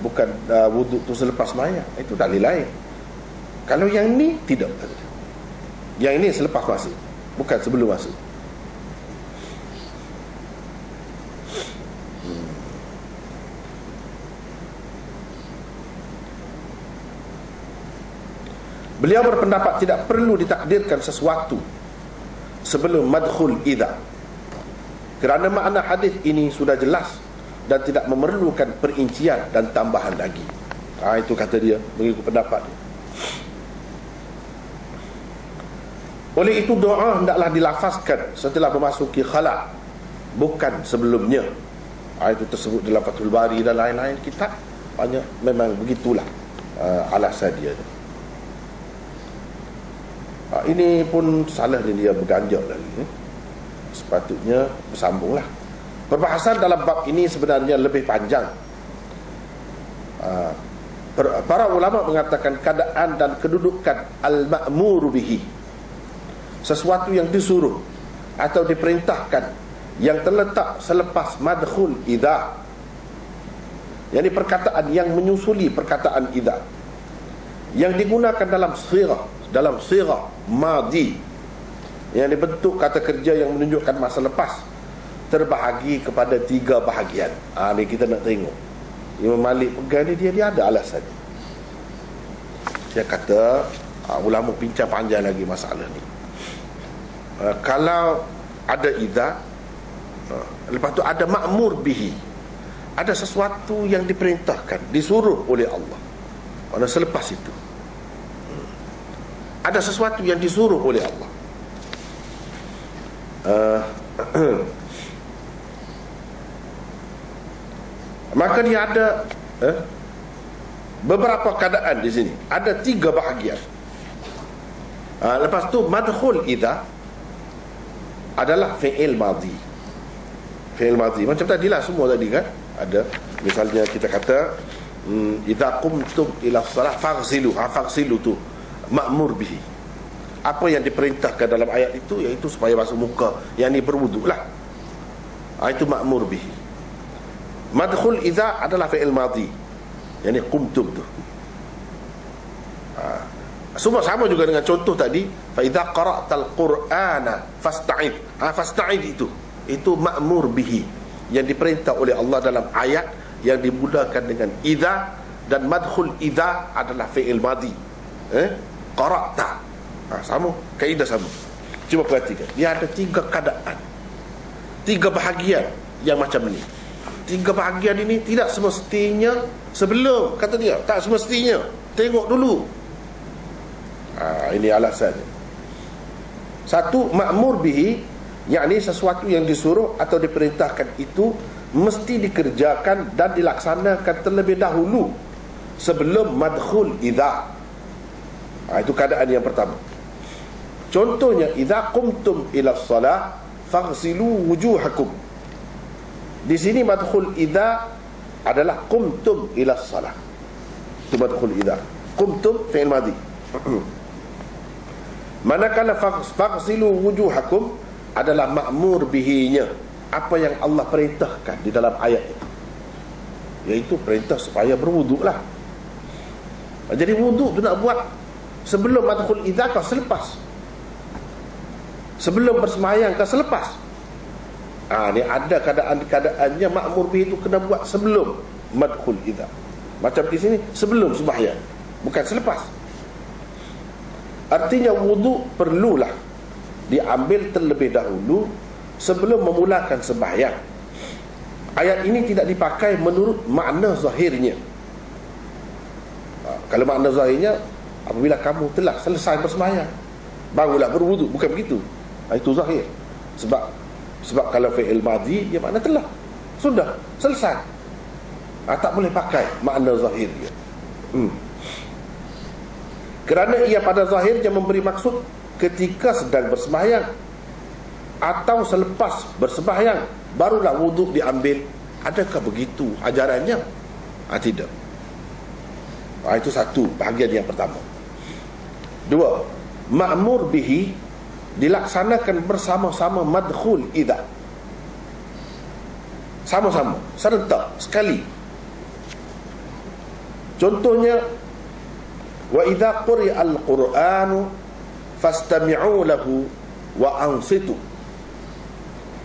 bukan wuduk tu selepas sembahyang. Itu dalil lain. Kalau yang ni tidak, yang ini selepas masuk, bukan sebelum masuk. Beliau berpendapat tidak perlu ditakdirkan sesuatu sebelum madkhul idza, kerana makna hadis ini sudah jelas dan tidak memerlukan perincian dan tambahan lagi. Itu kata dia, mengikut pendapat dia. Oleh itu doa hendaklah dilafazkan setelah memasuki khala', bukan sebelumnya. Itu tersebut dalam Fathul Bari dan lain-lain kitab, banyak memang begitulah alasan dia. Ini pun salah dia berganjak lagi. Sepatutnya bersambunglah. Perbahasan dalam bab ini sebenarnya lebih panjang. Para ulama mengatakan keadaan dan kedudukan al-ma'muru bihi, sesuatu yang disuruh atau diperintahkan yang terletak selepas madkhul idza, yakni perkataan yang menyusuli perkataan idza, yang digunakan dalam sirah madhi, yang dibentuk kata kerja yang menunjukkan masa lepas, terbahagi kepada 3 bahagian. Ni kita nak tengok. Imam Malik pegang ni, dia ada alasan. Dia kata, ulama bincang panjang lagi masalah ni. Kalau ada idza, lepas tu ada ma'mur bihi, ada sesuatu yang diperintahkan, disuruh oleh Allah. Mana selepas itu ada sesuatu yang disuruh oleh Allah, maka dia ada beberapa keadaan di sini. Ada 3 bahagian. Lepas tu madkhul idza adalah fi'il madhi. Fi'il madhi macam tadilah semua tadi kan. Ada misalnya kita kata idza qumtum ila shalah faghsilu. Faghsilu tu ma'mur bihi. Apa yang diperintahkan dalam ayat itu, iaitu supaya basuh muka, yang ni berwuduklah. Itu ma'mur bihi. Madkhul idza adalah fi'il madhi, yang ni qumtum tu. Semua sama juga dengan contoh tadi, fa idza qara'tal qur'ana fasta'id. Fasta'id itu ma'mur bihi, yang diperintah oleh Allah dalam ayat yang dimulakan dengan idza, dan madkhul idza adalah fi'il madhi. Qara'ta. Sama, kaedah sama. Cuba perhatikan, dia ada 3 keadaan, 3 bahagian yang macam ni. 3 bahagian ini tidak semestinya sebelum, kata dia, tak semestinya. Tengok dulu. Ini alasannya. 1, ma'mur bihi, yakni sesuatu yang disuruh atau diperintahkan itu mesti dikerjakan dan dilaksanakan terlebih dahulu sebelum madkhul idza. Itu keadaan yang pertama. Contohnya, idza qumtum ila shalah faghsilu wujuhakum. Di sini madkhul idza adalah qumtum ila shalah. Itu madkhul idza. Qumtum fi'il madhi. Manakala faghsilu wujuhakum adalah ma'mur bihinya, apa yang Allah perintahkan di dalam ayat itu, iaitu perintah supaya berwuduklah. Jadi wuduk tu nak buat sebelum madkhul idza kau selepas, sebelum bersemayang kau selepas. Ni ada keadaan-keadaannya ma'mur bihi itu kena buat sebelum madkhul idza. Macam di sini sebelum sembahyang, bukan selepas. Artinya wuduk perlulah diambil terlebih dahulu sebelum memulakan sembahyang. Ayat ini tidak dipakai menurut makna zahirnya. Kalau makna zahirnya, apabila kamu telah selesai bersembahyang barulah berwuduk, bukan begitu. Itu zahir. Sebab kalau fi'il madhi, dia makna telah, sudah selesai. Tak boleh pakai makna zahir dia. Kerana ia pada zahirnya memberi maksud ketika sedang bersembahyang atau selepas bersembahyang barulah wuduk diambil. Adakah begitu ajarannya? Tidak. Itu satu bahagian yang pertama. 2, ma'mur bihi dilaksanakan bersama-sama madkhul idza. Sama-sama, serentak sekali. Contohnya, wa idza quri'al qur'anu fastami'u lahu wa ansitu.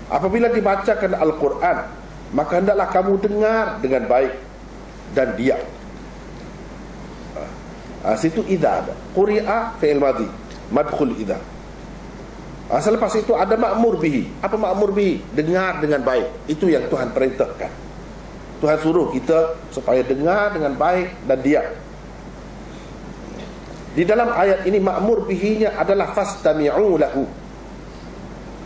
Apabila dibacakan Al-Quran, maka hendaklah kamu dengar dengan baik dan diam. Situ idza ada. Quri'a fi'il madhi, madkhul idza. Selepas itu ada ma'mur bihi. Apa ma'mur bihi? Dengar dengan baik. Itu yang Tuhan perintahkan. Tuhan suruh kita supaya dengar dengan baik dan diam. Di dalam ayat ini ma'mur bihinya adalah fastami'u lahu.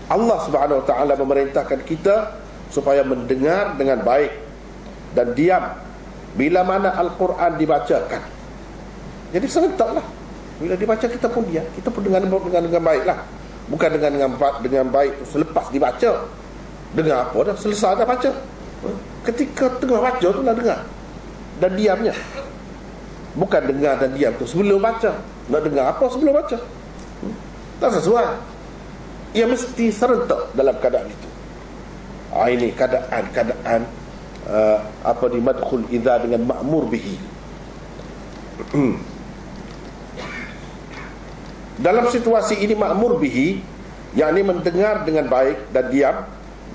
Allah Subhanahu wa ta'ala memerintahkan kita supaya mendengar dengan baik dan diam bila mana Al-Quran dibacakan. Jadi serentaklah. Bila dibaca kita pun diam, kita pun dengan baiklah. Bukan dengan baik selepas dibaca. Dengar apa dah, selesai dah baca. Ketika tengah baca tu lah dengar dan diamnya. Bukan dengar dan diam tu sebelum baca. Nak dengar apa sebelum baca? Tak sesuai. Ia mesti serentak dalam keadaan itu. Ini keadaan di madkhul idza dengan ma'mur bihi. Dalam situasi ini ma'mur bihi, yakni mendengar dengan baik dan diam,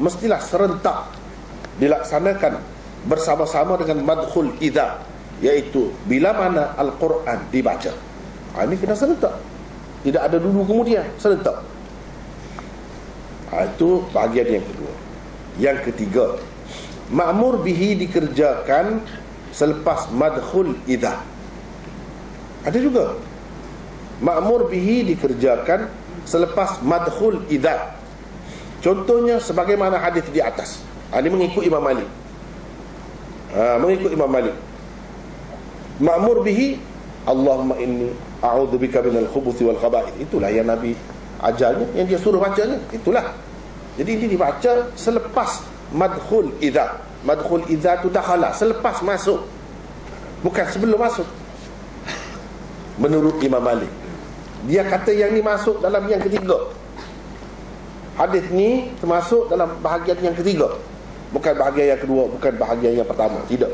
mestilah serentak dilaksanakan bersama-sama dengan madkhul idza, iaitu bila mana Al-Quran dibaca. Ini kena serentak, tidak ada dulu kemudian, serentak. Itu bahagian yang kedua. Yang ketiga, ma'mur bihi dikerjakan selepas madkhul idza. Ada juga ma'mur bihi dikerjakan selepas madkhul idza. Contohnya sebagaimana hadis di atas. Ini mengikut Imam Malik. Mengikut Imam Malik. Ma'mur bihi, Allahumma inni a'udzubika minal khubuthi wal khaba'ith. Itulah yang Nabi ajarnya, yang dia suruh bacanya. Itulah. Jadi ini dibaca selepas madkhul idza. Madkhul idza tu dakhala, selepas masuk, bukan sebelum masuk. Menurut Imam Malik, dia kata yang ni masuk dalam yang ketiga. Hadis ni termasuk dalam bahagian yang ketiga, bukan bahagian yang kedua, bukan bahagian yang pertama. Tidak.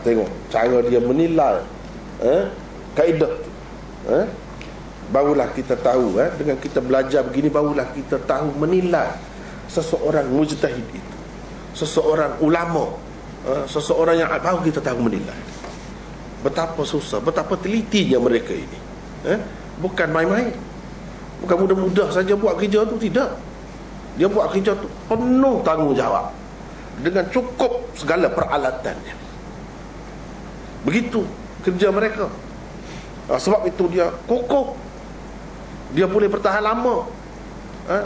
Tengok cara dia menilai kaedah tu. Barulah kita tahu, dengan kita belajar begini, barulah kita tahu menilai seseorang mujtahid itu, seseorang ulama, seseorang yang baru kita tahu menilai. Betapa susah, betapa telitinya mereka ini. Bukan main-main, bukan mudah-mudah saja buat kerja tu, tidak. Dia buat kerja tu penuh tanggungjawab, dengan cukup segala peralatannya. Begitu kerja mereka. Sebab itu dia kokoh, dia boleh bertahan lama.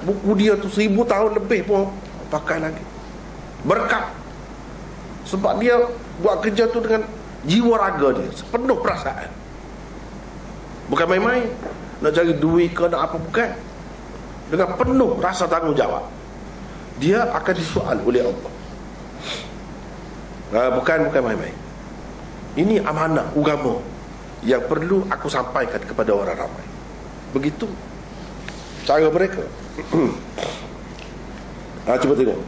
Buku dia tu 1000 tahun lebih pun pakai lagi, berkat. Sebab dia buat kerja tu dengan jiwa raga dia, sepenuh perasaan. Bukan main-main, nak cari duit ke nak apa, bukan. Dengan penuh rasa tanggungjawab. Dia akan disoal oleh Allah. Bukan main-main. Ini amanah agama yang perlu aku sampaikan kepada orang ramai. Begitu cara mereka. Cuba tengok.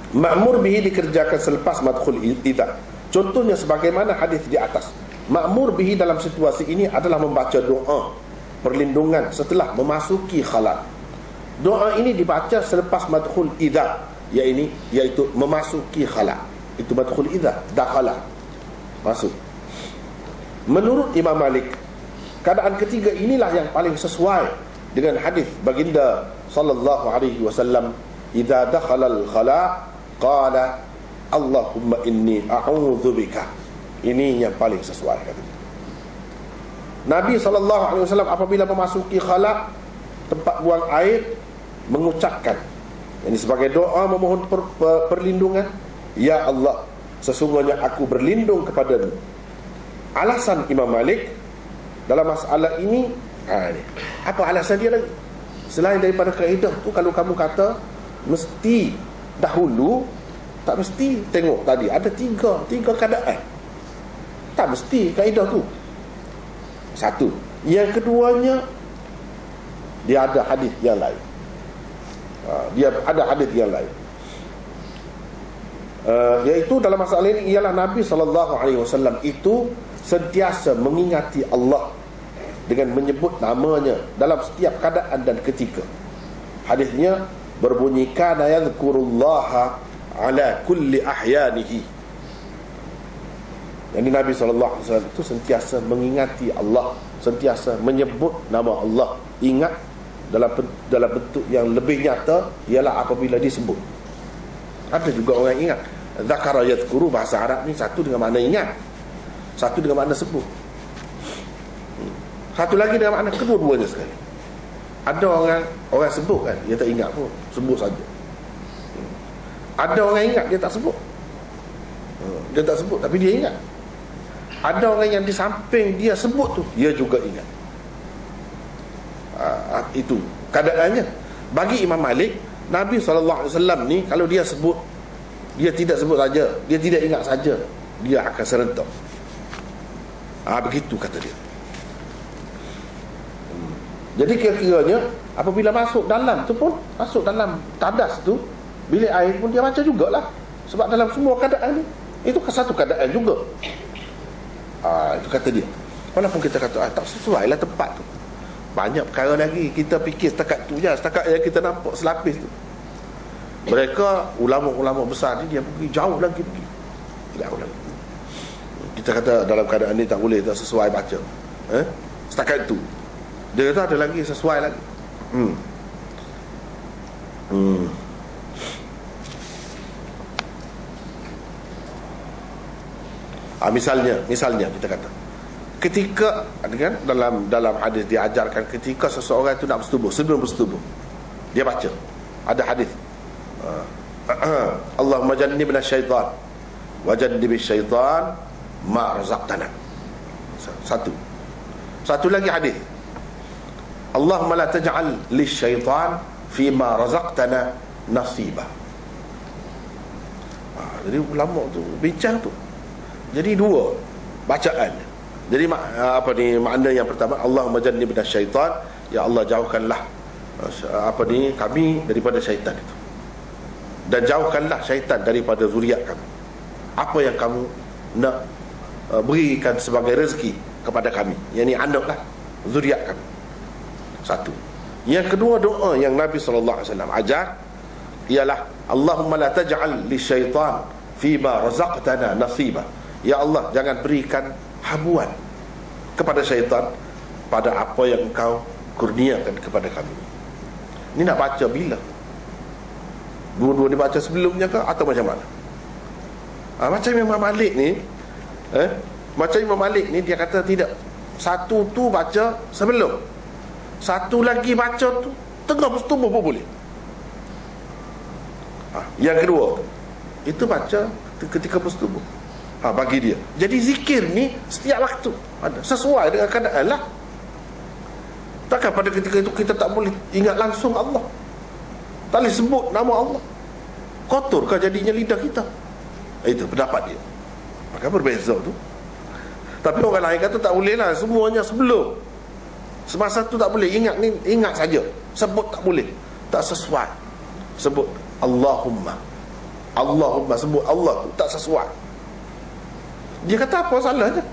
Ma'mur bihi dikerjakan selepas madkhul idza. Contohnya sebagaimana hadis di atas. Ma'mur bihi dalam situasi ini adalah membaca doa perlindungan setelah memasuki khala. Doa ini dibaca selepas madkhul idza, iaitu memasuki khala. Itu madkhul idza, dakhala, masuk. Menurut Imam Malik, keadaan ketiga inilah yang paling sesuai dengan hadis baginda sallallahu alaihi wasallam, idza dakhala al-khala qala Allahumma inni a'udzubika. Ini yang paling sesuai, kata dia. Nabi sallallahu alaihi wasallam apabila memasuki khala, tempat buang air, mengucapkan ini sebagai doa memohon perlindungan, ya Allah, sesungguhnya aku berlindung kepadamu. Alasan Imam Malik dalam masalah ini, apa alasan dia lagi selain daripada kaedah tu? Kalau kamu kata mesti dahulu, tak mesti. Tengok tadi ada tiga keadaan, tak mesti kaedah tu. Satu. Yang keduanya, dia ada hadis yang lain. Iaitu dalam masalah ini ialah Nabi SAW itu sentiasa mengingati Allah dengan menyebut namanya dalam setiap keadaan dan ketika. Hadisnya berbunyi, kana yadhkurullaha ala kulli ahyanihi. Jadi Nabi SAW itu sentiasa mengingati Allah, sentiasa menyebut nama Allah. Ingat dalam bentuk yang lebih nyata ialah apabila disebut. Ada juga orang ingat. Zakara yadhkuru, bahasa Arab ni satu dengan makna ingat, satu dengan makna sebut, satu lagi dengan makna kedua-duanya sekali. Ada orang sebut kan, dia tak ingat pun, sebut saja. Ada orang ingat, dia tak sebut. Dia tak sebut tapi dia ingat. Ada orang yang di samping dia sebut tu, dia juga ingat. Itu keadaannya. Bagi Imam Malik, Nabi SAW ni kalau dia sebut, dia tidak sebut saja, dia tidak ingat saja, dia akan serentak. Begitu kata dia. Jadi kira-kiranya apabila masuk dalam tu pun, masuk dalam tadas tu, bilik air pun dia baca jugalah. Sebab dalam semua keadaan ni, itu satu keadaan juga. Itu kata dia. Walaupun kita kata tak sesuai lah tempat tu. Banyak perkara lagi kita fikir setakat tu je, setakat yang kita nampak selapis tu. Mereka ulama-ulama besar ni dia pergi jauh lagi, jauh lagi. Kita kata dalam keadaan ni tak boleh, tak sesuai baca, setakat tu. Dia kata ada lagi sesuai lagi. Misalnya kita kata ketika kan dalam hadis diajarkan ketika seseorang itu nak bersetubuh, sebelum bersetubuh dia baca, ada hadis Allahumma jannibna syaitan wa jannibish syaitan ma razaqtana. Satu lagi hadis, Allahumma la taj'al lisyaitan fi ma razaqtana nasiba. Jadi ulama tu bincang tu. Jadi dua bacaan. Jadi makna yang pertama, Allahumma jannibna syaitan, ya Allah jauhkanlah kami daripada syaitan itu, dan jauhkanlah syaitan daripada zuriat kami. Apa yang kamu nak berikan sebagai rezeki kepada kami, yakni anak lah, zuriat kami. Satu. Yang kedua, doa yang Nabi SAW ajar ialah Allahumma la taj'al lisyaitan fima razaqtana nasiba. Ya Allah, jangan berikan habuan kepada syaitan pada apa yang engkau kurniakan kepada kami. Ini nak baca bila? Dua-dua dibaca sebelumnya ke atau macam mana? Macam Imam Malik ni, macam Imam Malik ni dia kata tidak. Satu tu baca sebelum, satu lagi baca tu tengah bersetubuh pun boleh. Yang kedua itu baca ketika bersetubuh. Bagi dia. Jadi zikir ni setiap waktu ada, sesuai dengan keadaan lah. Takkan pada ketika itu kita tak boleh ingat langsung Allah, tak boleh sebut nama Allah, kotorkah jadinya lidah kita? Itu pendapat dia. Maka berbeza tu. Tapi orang lain kata tak boleh lah, semuanya sebelum, semasa tu tak boleh. Ingat saja, sebut tak boleh, tak sesuai. Sebut Allahumma sebut Allah tu tak sesuai. Dia kata apa salahnya?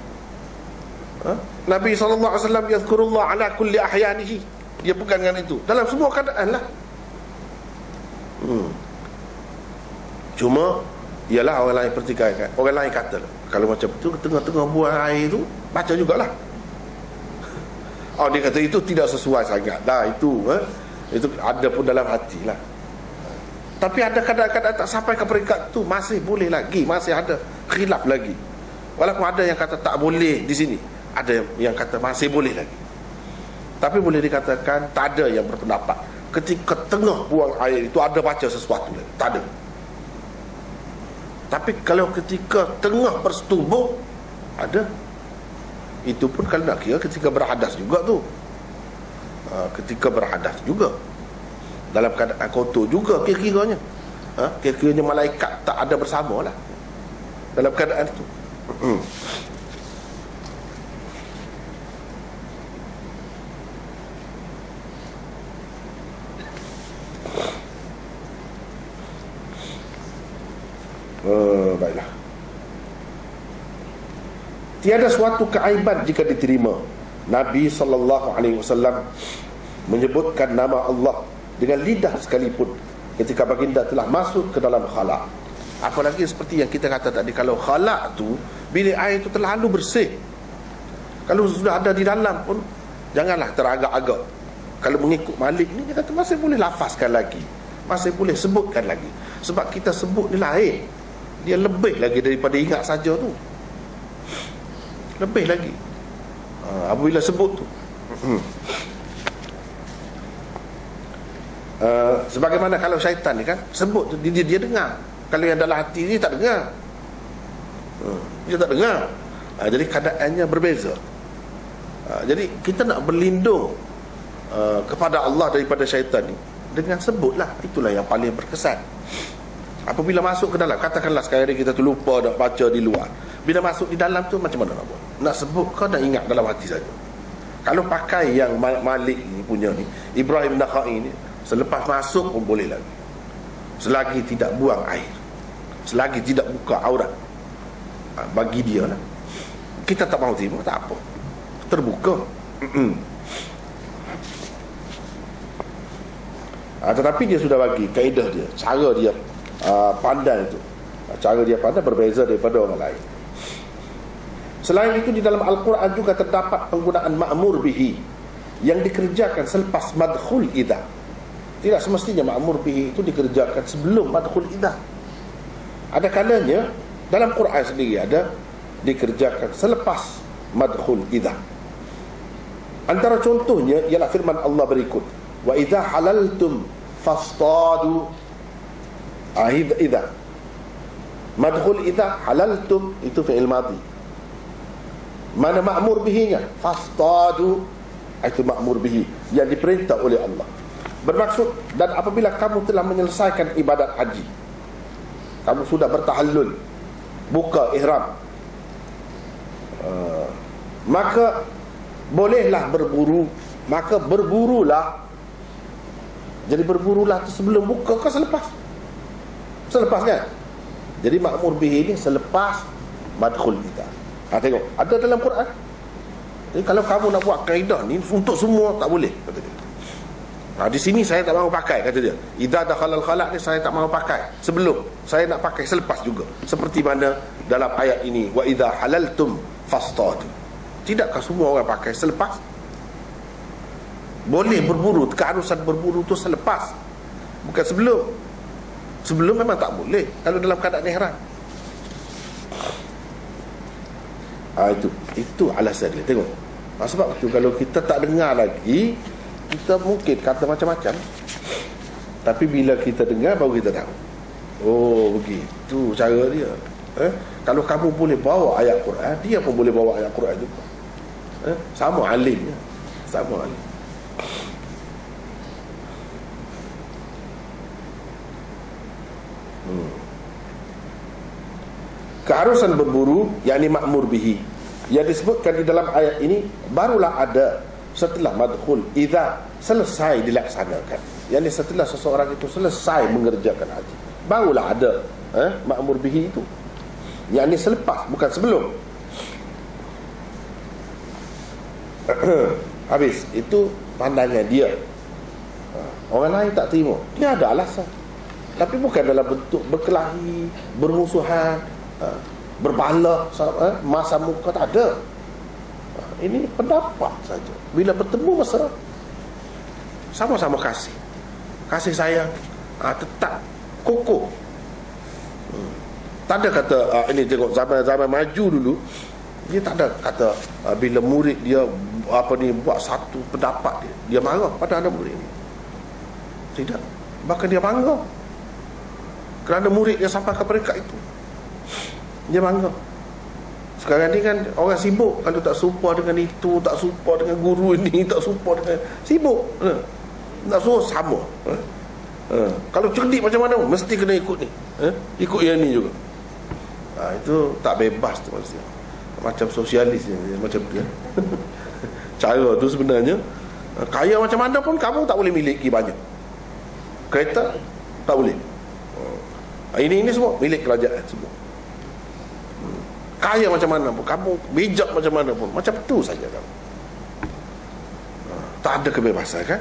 Nabi SAW yazkurullah ala kulli ahyanihi. Dia pegang dengan itu dalam semua keadaan lah. Cuma ialah orang lain pertikaikan. Orang lain kata kalau macam tu tengah-tengah buang air tu baca jugalah. Dia kata itu tidak sesuai sangat dah. Itu ada pun dalam hati lah. Tapi ada kadang-kadang tak sampai ke peringkat tu, masih boleh lagi, masih ada khilaf lagi. Walaupun ada yang kata tak boleh di sini, ada yang kata masih boleh lagi. Tapi boleh dikatakan tak ada yang berpendapat ketika tengah buang air itu ada baca sesuatu lagi. Tak ada. Tapi kalau ketika tengah bersetubuh ada. Itu pun kalau nak kira ketika berhadas juga tu. Ketika berhadas juga, dalam keadaan kotor juga kira-kiranya. Kira-kiranya malaikat tak ada bersama lah dalam keadaan itu. Baiklah. Tiada suatu keaiban jika diterima. Nabi SAW menyebutkan nama Allah dengan lidah sekalipun ketika baginda telah masuk ke dalam khala'. Apalagi seperti yang kita kata tadi, kalau khala' tu bilik air itu terlalu bersih, kalau sudah ada di dalam pun janganlah teragak-agak. Kalau mengikut Malik ni, dia kata masih boleh lafazkan lagi, masih boleh sebutkan lagi. Sebab kita sebut ni lain, dia lebih lagi daripada ingat saja tu, lebih lagi apabila sebut tu. Sebagaimana kalau syaitan ni kan sebut tu, dia dengar. Kalau yang dalam hati ni tak dengar, dia tak dengar. Jadi keadaannya berbeza. Jadi kita nak berlindung kepada Allah daripada syaitan ni dengan sebutlah. Itulah yang paling berkesan. Apabila masuk ke dalam, katakanlah sekarang ni kita tu lupa nak baca di luar, bila masuk di dalam tu macam mana nak buat? Nak sebut kau nak ingat dalam hati saja. Kalau pakai yang Malik ni punya ni, Ibrahim Nakhai ni, selepas masuk pun boleh lagi, selagi tidak buang air, selagi tidak buka aurat. Bagi dia lah. Kita tak mahu terima, tak apa. terbuka. Tetapi dia sudah bagi kaedah dia, cara dia pandai itu. Cara dia pandai berbeza daripada orang lain. Selain itu, di dalam Al-Quran juga terdapat penggunaan ma'mur bihi yang dikerjakan selepas madkhul idza. Tidak semestinya ma'mur bihi itu dikerjakan sebelum madkhul idza. Ada kalanya dalam Quran sendiri ada dikerjakan selepas madkhul idza. Antara contohnya ialah firman Allah berikut, wa idza halaltum fastadu. Idza madkhul idza, halaltum itu fi'il madhi. Mana ma'mur bihinya? Fastadu, itu ma'mur bihi, yang diperintah oleh Allah. Bermaksud, dan apabila kamu telah menyelesaikan ibadat haji, kamu sudah bertahallul, buka ihram, maka bolehlah berburu. Maka berburulah. Jadi berburulah itu sebelum buka ke selepas? Selepas kan? Jadi ma'mur bihi ini selepas madkhul idza. Tengok, ada dalam Quran. Jadi kalau kamu nak buat kaedah ni untuk semua, tak boleh, kata dia. Di sini saya tak mahu pakai, kata dia. Idza dakhalal khala' ni saya tak mahu pakai sebelum, saya nak pakai selepas juga. Seperti mana dalam ayat ini, wa idza halaltum fastadu. Tidakkah semua orang pakai selepas? Boleh berburu, keharusan berburu tu selepas, bukan sebelum. Sebelum memang tak boleh kalau dalam keadaan ihram. Itu alasan dia. Tengok. Sebab itu kalau kita tak dengar lagi, kita mungkin kata macam-macam, tapi bila kita dengar baru kita tahu. Oh, begitu cara dia. Kalau kamu boleh bawa ayat Quran, dia pun boleh bawa ayat Quran juga. Sama alimnya. Sama alim. Keharusan berburu, yakni ma'mur bihi, yang disebutkan di dalam ayat ini barulah ada setelah madkhul idza selesai dilaksanakan. Yakni setelah seseorang itu selesai mengerjakan haji, barulah ada ma'mur bihi itu. Yakni selepas, bukan sebelum. Habis, itu pandangan dia. Orang lain tak terima. Dia ada alasan, tapi bukan dalam bentuk berkelahi, bermusuhan, berbala, masa muka, tak ada. Ini pendapat saja. Bila bertemu mesra, sama-sama kasih sayang, tetap kokoh. Tak ada kata ini. Tengok zaman maju dulu, dia tak ada kata bila murid dia buat satu pendapat, dia marah pada anak murid ni. Tidak. Bahkan dia bangga kerana murid dia sampai ke peringkat itu. Dia bangga. Sekarang ni kan orang sibuk, kalau tak serupa dengan itu, tak serupa dengan guru ini, tak serupa dengan, sibuk. Nak suruh sama. Kalau cerdik macam mana, mesti kena ikut ni. Ikut yang ni juga. Itu tak bebas tu manusia. Macam sosialis ni, macam dia. Cara tu sebenarnya, kaya macam mana pun kamu tak boleh miliki banyak. Kereta tak boleh. Ini semua milik kerajaan semua. Kaya macam mana pun kamu, bijak macam mana pun, macam tu saja kamu. Tak ada kebebasan kan?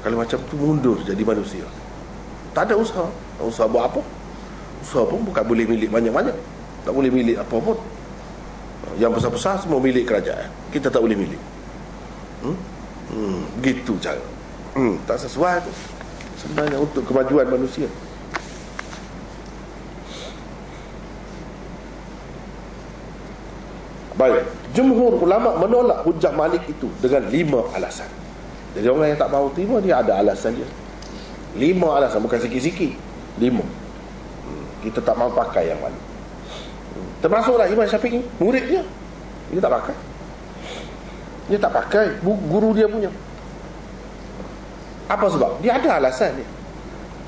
Kalau macam tu mundur jadi manusia. Tak ada usaha. Usaha buat apa? Usaha pun bukan boleh milik banyak-banyak. Tak boleh milik apa pun. Yang besar-besar semua milik kerajaan. Kita tak boleh milik. Gitu cara. Tak sesuai tu sebenarnya untuk kemajuan manusia. Baik, jumhur ulama menolak hujah Malik itu dengan 5 alasan. Jadi orang yang tak mahu terima, dia ada alasan dia. 5 alasan, bukan sikit-sikit. 5. Kita tak mahu pakai yang mana. Termasuklah Imam Syafi'i, murid dia. Dia tak pakai. Dia tak pakai guru dia punya. Apa sebab? Dia ada alasan dia.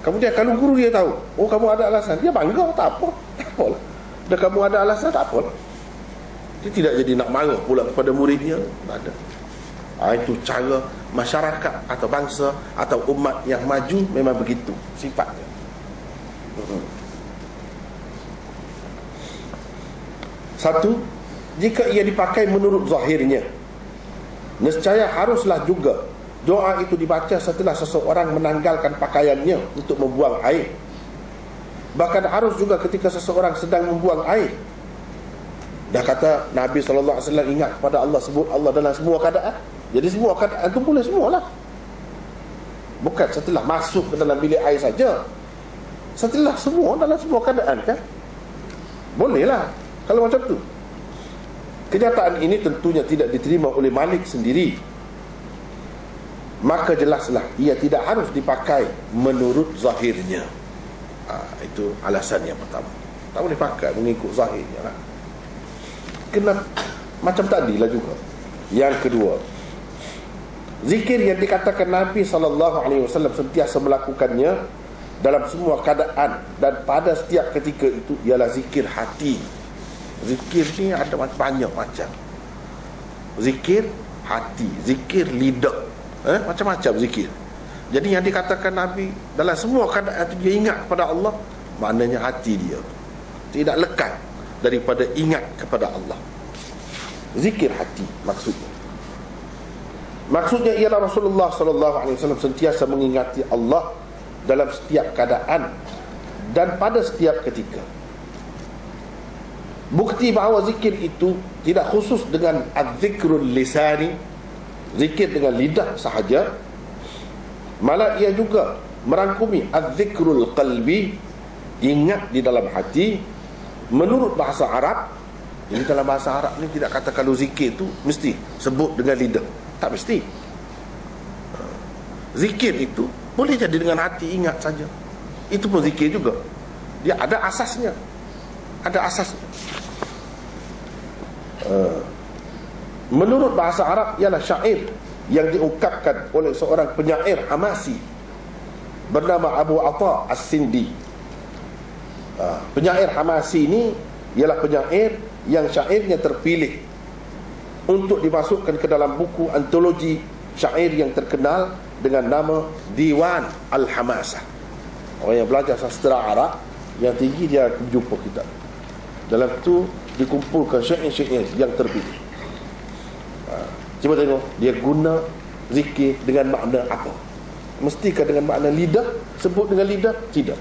Kemudian kalau guru dia tahu, oh kamu ada alasan, dia bangga, tak apa. Tak apalah. Dah kamu ada alasan, tak apalah. Dia tidak jadi nak marah pula kepada muridnya. Tak ada. Itu cara masyarakat atau bangsa atau umat yang maju memang begitu sifatnya. Satu, jika ia dipakai menurut zahirnya, Nescaya haruslah juga doa itu dibaca setelah seseorang menanggalkan pakaiannya untuk membuang air. Bahkan harus juga ketika seseorang sedang membuang air. Dah kata Nabi SAW ingat kepada Allah, sebut Allah dalam semua keadaan. Jadi semua keadaan itu boleh semualah. Bukan setelah masuk ke dalam bilik air saja. Setelah semua, dalam semua keadaan kan. Bolehlah kalau macam tu. Kenyataan ini tentunya tidak diterima oleh Malik sendiri. Maka jelaslah ia tidak harus dipakai menurut zahirnya. Itu alasan yang pertama. Tak boleh pakai mengikut zahirnya lah. Kena macam tadilah juga. Yang kedua, zikir yang dikatakan Nabi SAW sentiasa melakukannya dalam semua keadaan dan pada setiap ketika itu ialah zikir hati. Zikir ni ada banyak macam. Zikir hati, zikir lidah, macam-macam zikir. Jadi yang dikatakan Nabi dalam semua keadaan itu dia ingat kepada Allah, maknanya hati dia tidak lekat daripada ingat kepada Allah. Zikir hati maksudnya. Maksudnya ialah Rasulullah SAW sentiasa mengingati Allah dalam setiap keadaan dan pada setiap ketika. Bukti bahawa zikir itu tidak khusus dengan az-zikrul lisani, zikir dengan lidah sahaja, malah ia juga merangkumi az-zikrul qalbi, ingat di dalam hati. Menurut bahasa Arab, ini dalam bahasa Arab ni tidak kata kalau zikir tu mesti sebut dengan lidah. Tak mesti. Zikir itu boleh jadi dengan hati, ingat saja. Itu pun zikir juga. Dia ada asasnya. Ada asasnya. Menurut bahasa Arab ialah syair yang diungkapkan oleh seorang penyair Hamasi bernama Abu Atha As-Sindi. Penyair Hamasi ini ialah penyair yang syairnya terpilih untuk dimasukkan ke dalam buku antologi syair yang terkenal dengan nama Diwan Al-Hamasah. Orang yang belajar sastra Arab yang tinggi dia akan jumpa kita. Dalam tu dikumpulkan syair-syair yang terpilih. Cuba tengok dia guna zikir dengan makna apa. Mestikah dengan makna lidah? Sebut dengan lidah? Tidak.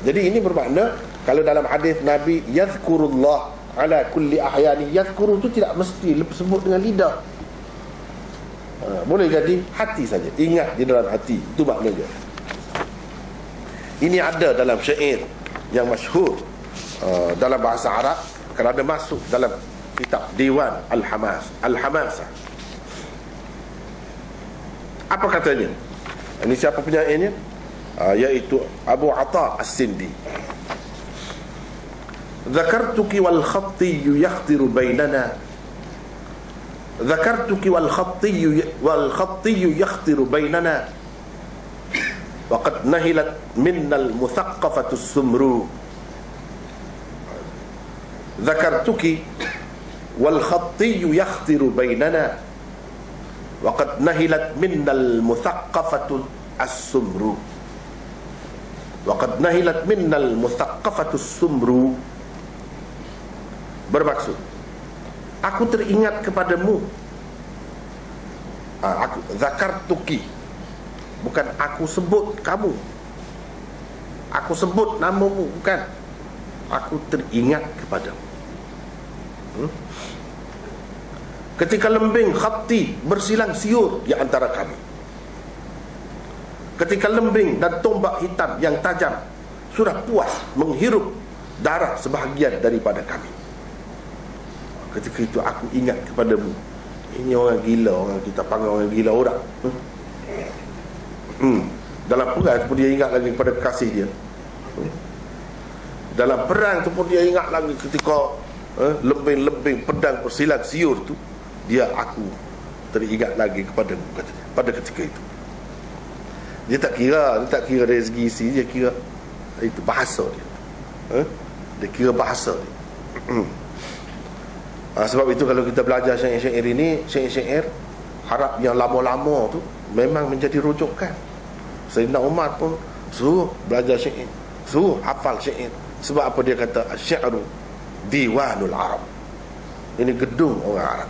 Jadi ini bermakna kalau dalam hadis Nabi yazkurullah ala kulli ahyani, yazkuru itu tidak mesti sebut dengan lidah. Boleh jadi hati saja, ingat di dalam hati, itu maknanya. Ini ada dalam syair yang masyhur dalam bahasa Arab kerana masuk dalam kitab Diwan Al-Hamasah. Apa katanya? Ini siapa penyairnya? Yaitu Abu Atha As-Sindi. Zakartuki wal khatti yakhtiru bainana, zakartuki wal khatti yakhtiru bainana, waqad nahilat minnal muthaqqafatu sumru. Zakartuki wal khatti yakhtiru bainana, waqad nahilat minnal muthaqqafatu as-sumru. Waqad nahilat minnal muthaqqafatu as-sumru. Bermaksud, aku teringat kepadamu. Aku zakartuki, bukan aku sebut kamu. Aku sebut namamu, bukan. Aku teringat kepadamu. Ketika lembing khatti bersilang siur di antara kami, ketika lembing dan tombak hitam yang tajam sudah puas menghirup darah sebahagian daripada kami, ketika itu aku ingat kepadamu. Ini orang gila, orang kita panggil orang gila orang. Dalam perang pun dia ingat lagi kepada kekasih dia. Dalam perang tu pun dia ingat lagi ketika lembing-lembing pedang bersilang siur tu, dia aku teringat lagi kepadamu pada ketika itu. Dia tak kira dari segi isi, dia kira itu bahasa dia. Dia kira bahasa dia. Sebab itu kalau kita belajar syair-syair ini, syair-syair Arab yang lama-lama tu memang menjadi rujukan. Sayyidina Umar pun suruh belajar syair, suruh hafal syair. Sebab apa dia kata Asy-syi'ru Diwanul Arab. Ini gedung orang Arab.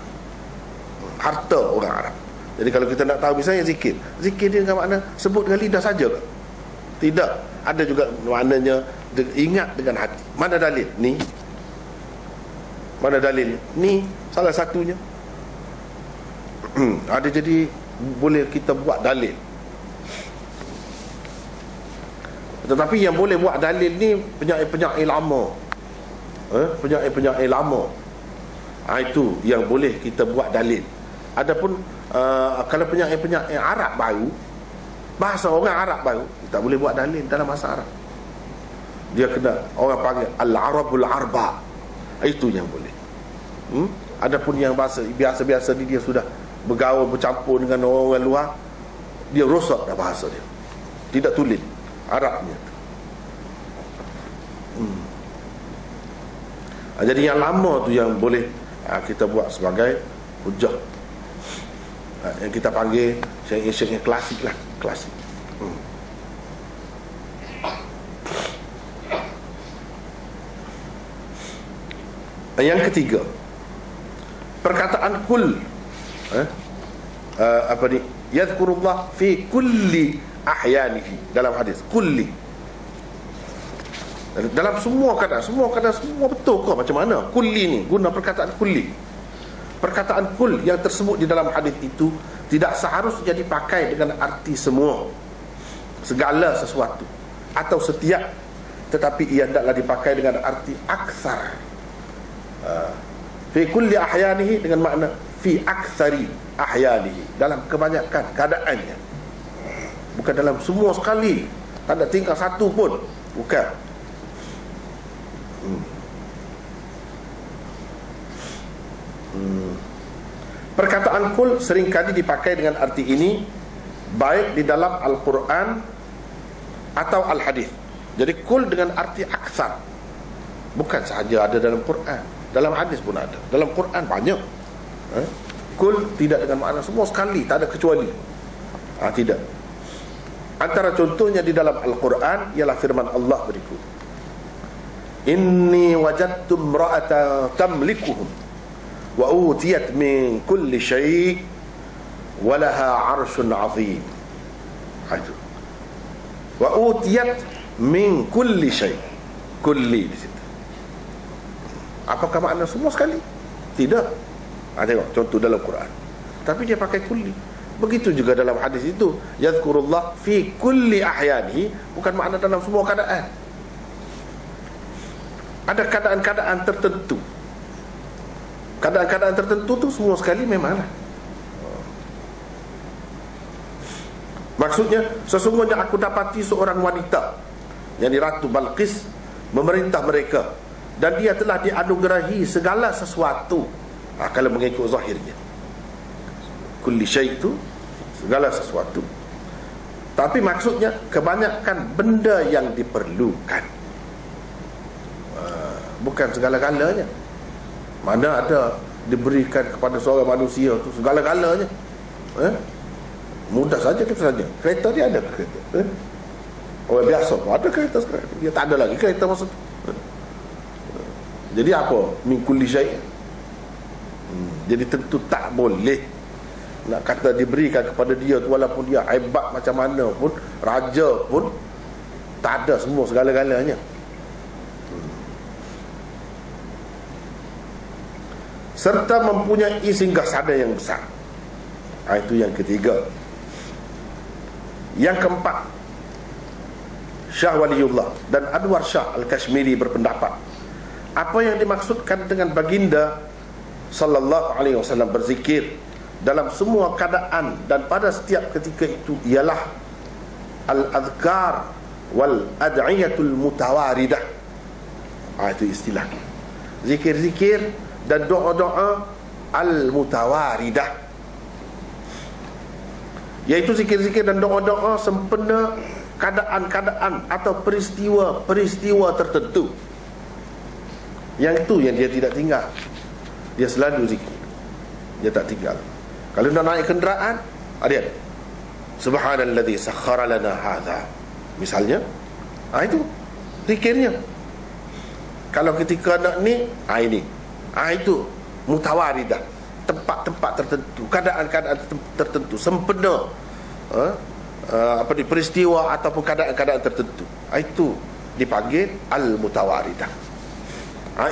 harta orang Arab. Jadi kalau kita nak tahu misalnya zikir dia dengan makna sebut dengan lidah saja ke? Tidak, ada juga maknanya ingat dengan hati. Mana dalil? Ni. Mana dalil? Ni salah satunya. Ada, jadi boleh kita buat dalil. Tetapi yang boleh buat dalil ni penyair-penyair lama. Penyair-penyair lama. Itu yang boleh kita buat dalil. Adapun kalau penyair-penyair Arab baru, bahasa orang Arab baru, tak boleh buat dalil dalam bahasa Arab. Dia kena, orang panggil Al-Arabul Arba. Itu yang boleh. Adapun yang bahasa biasa-biasa ni, dia sudah bergaul, bercampur dengan orang luar, dia rosak dah bahasa dia, tidak tulen Arabnya. Jadi yang lama tu yang boleh kita buat sebagai hujah. Yang kita panggil syair-syair yang klasik lah, klasik. Yang ketiga, perkataan kul, apa ni, yadhkurullah fi kulli ahyanihi, dalam hadis kulli, dalam semua keadaan, semua betul ke macam mana kulli ni, guna perkataan kulli. Perkataan kul yang tersebut di dalam hadis itu tidak seharusnya dipakai dengan arti semua, segala sesuatu atau setiap, tetapi ia hendaklah dipakai dengan arti aksar. Fi kulli ahyanihi dengan makna fi aktsari ahyanihi, dalam kebanyakan keadaannya, bukan dalam semua sekali, tak ada tingkah satu pun, bukan. Perkataan kul seringkali dipakai dengan arti ini, baik di dalam Al-Quran atau Al-Hadis. Jadi kul dengan arti aksar, bukan sahaja ada dalam Quran, dalam hadis pun ada, dalam Quran banyak. Kul tidak dengan makna semua sekali, tak ada kecuali. Tidak. Antara contohnya di dalam Al-Quran ialah firman Allah berikut, inni wajadtu imra'atan tamlikuhum wa utiyat min kulli syai' wa laha 'arsyun 'azim. Wa utiyat min kulli syai', kulli di situ. Apakah makna semua sekali? Tidak. Tengok contoh dalam Quran, tapi dia pakai kulli. Begitu juga dalam hadis itu, yadhkurullah fi kulli ahyanihi, bukan makna dalam semua keadaan. Ada keadaan-keadaan tertentu. Keadaan-keadaan tertentu tu semua sekali memanglah. Maksudnya, sesungguhnya aku dapati seorang wanita, yakni Ratu Balqis, memerintah mereka, dan dia telah dianugerahi segala sesuatu. Kalau mengikut zahirnya, kulli syai' itu segala sesuatu, tapi maksudnya kebanyakan benda yang diperlukan, bukan segala-galanya. Mana ada diberikan kepada seorang manusia tu segala-galanya? Mudah saja kita saja. Kereta dia ada kereta. Orang biasa ada kereta sekarang. Dia tak ada lagi kereta masa tu. Jadi apa? Min kulli syai'. Jadi tentu tak boleh nak kata diberikan kepada dia tu, walaupun dia hebat macam mana pun, raja pun, tak ada semua segala-galanya. Serta mempunyai singgahsana yang besar. Itu yang ketiga. Yang keempat, Syah Waliullah dan Anwar Shah Al-Kashmiri berpendapat, apa yang dimaksudkan dengan baginda sallallahu alaihi wasallam berzikir dalam semua keadaan dan pada setiap ketika itu ialah al-adhkar wal ad'iyatul mutawaridah. Itu istilah zikir-zikir dan doa-doa al-mutawaridah, yaitu zikir-zikir dan doa-doa sempena keadaan-keadaan atau peristiwa-peristiwa tertentu. Yang itu yang dia tidak tinggal. Dia selalu zikir, dia tak tinggal. Kalau nak naik kenderaan, ada subhanalladzi sakhkhara lana hadza, misalnya, itu zikirnya. Kalau ketika nak ni, ini itu mutawaridah, tempat-tempat tertentu, keadaan-keadaan tertentu, sempena peristiwa ataupun keadaan-keadaan tertentu, itu dipanggil al-mutawaridah.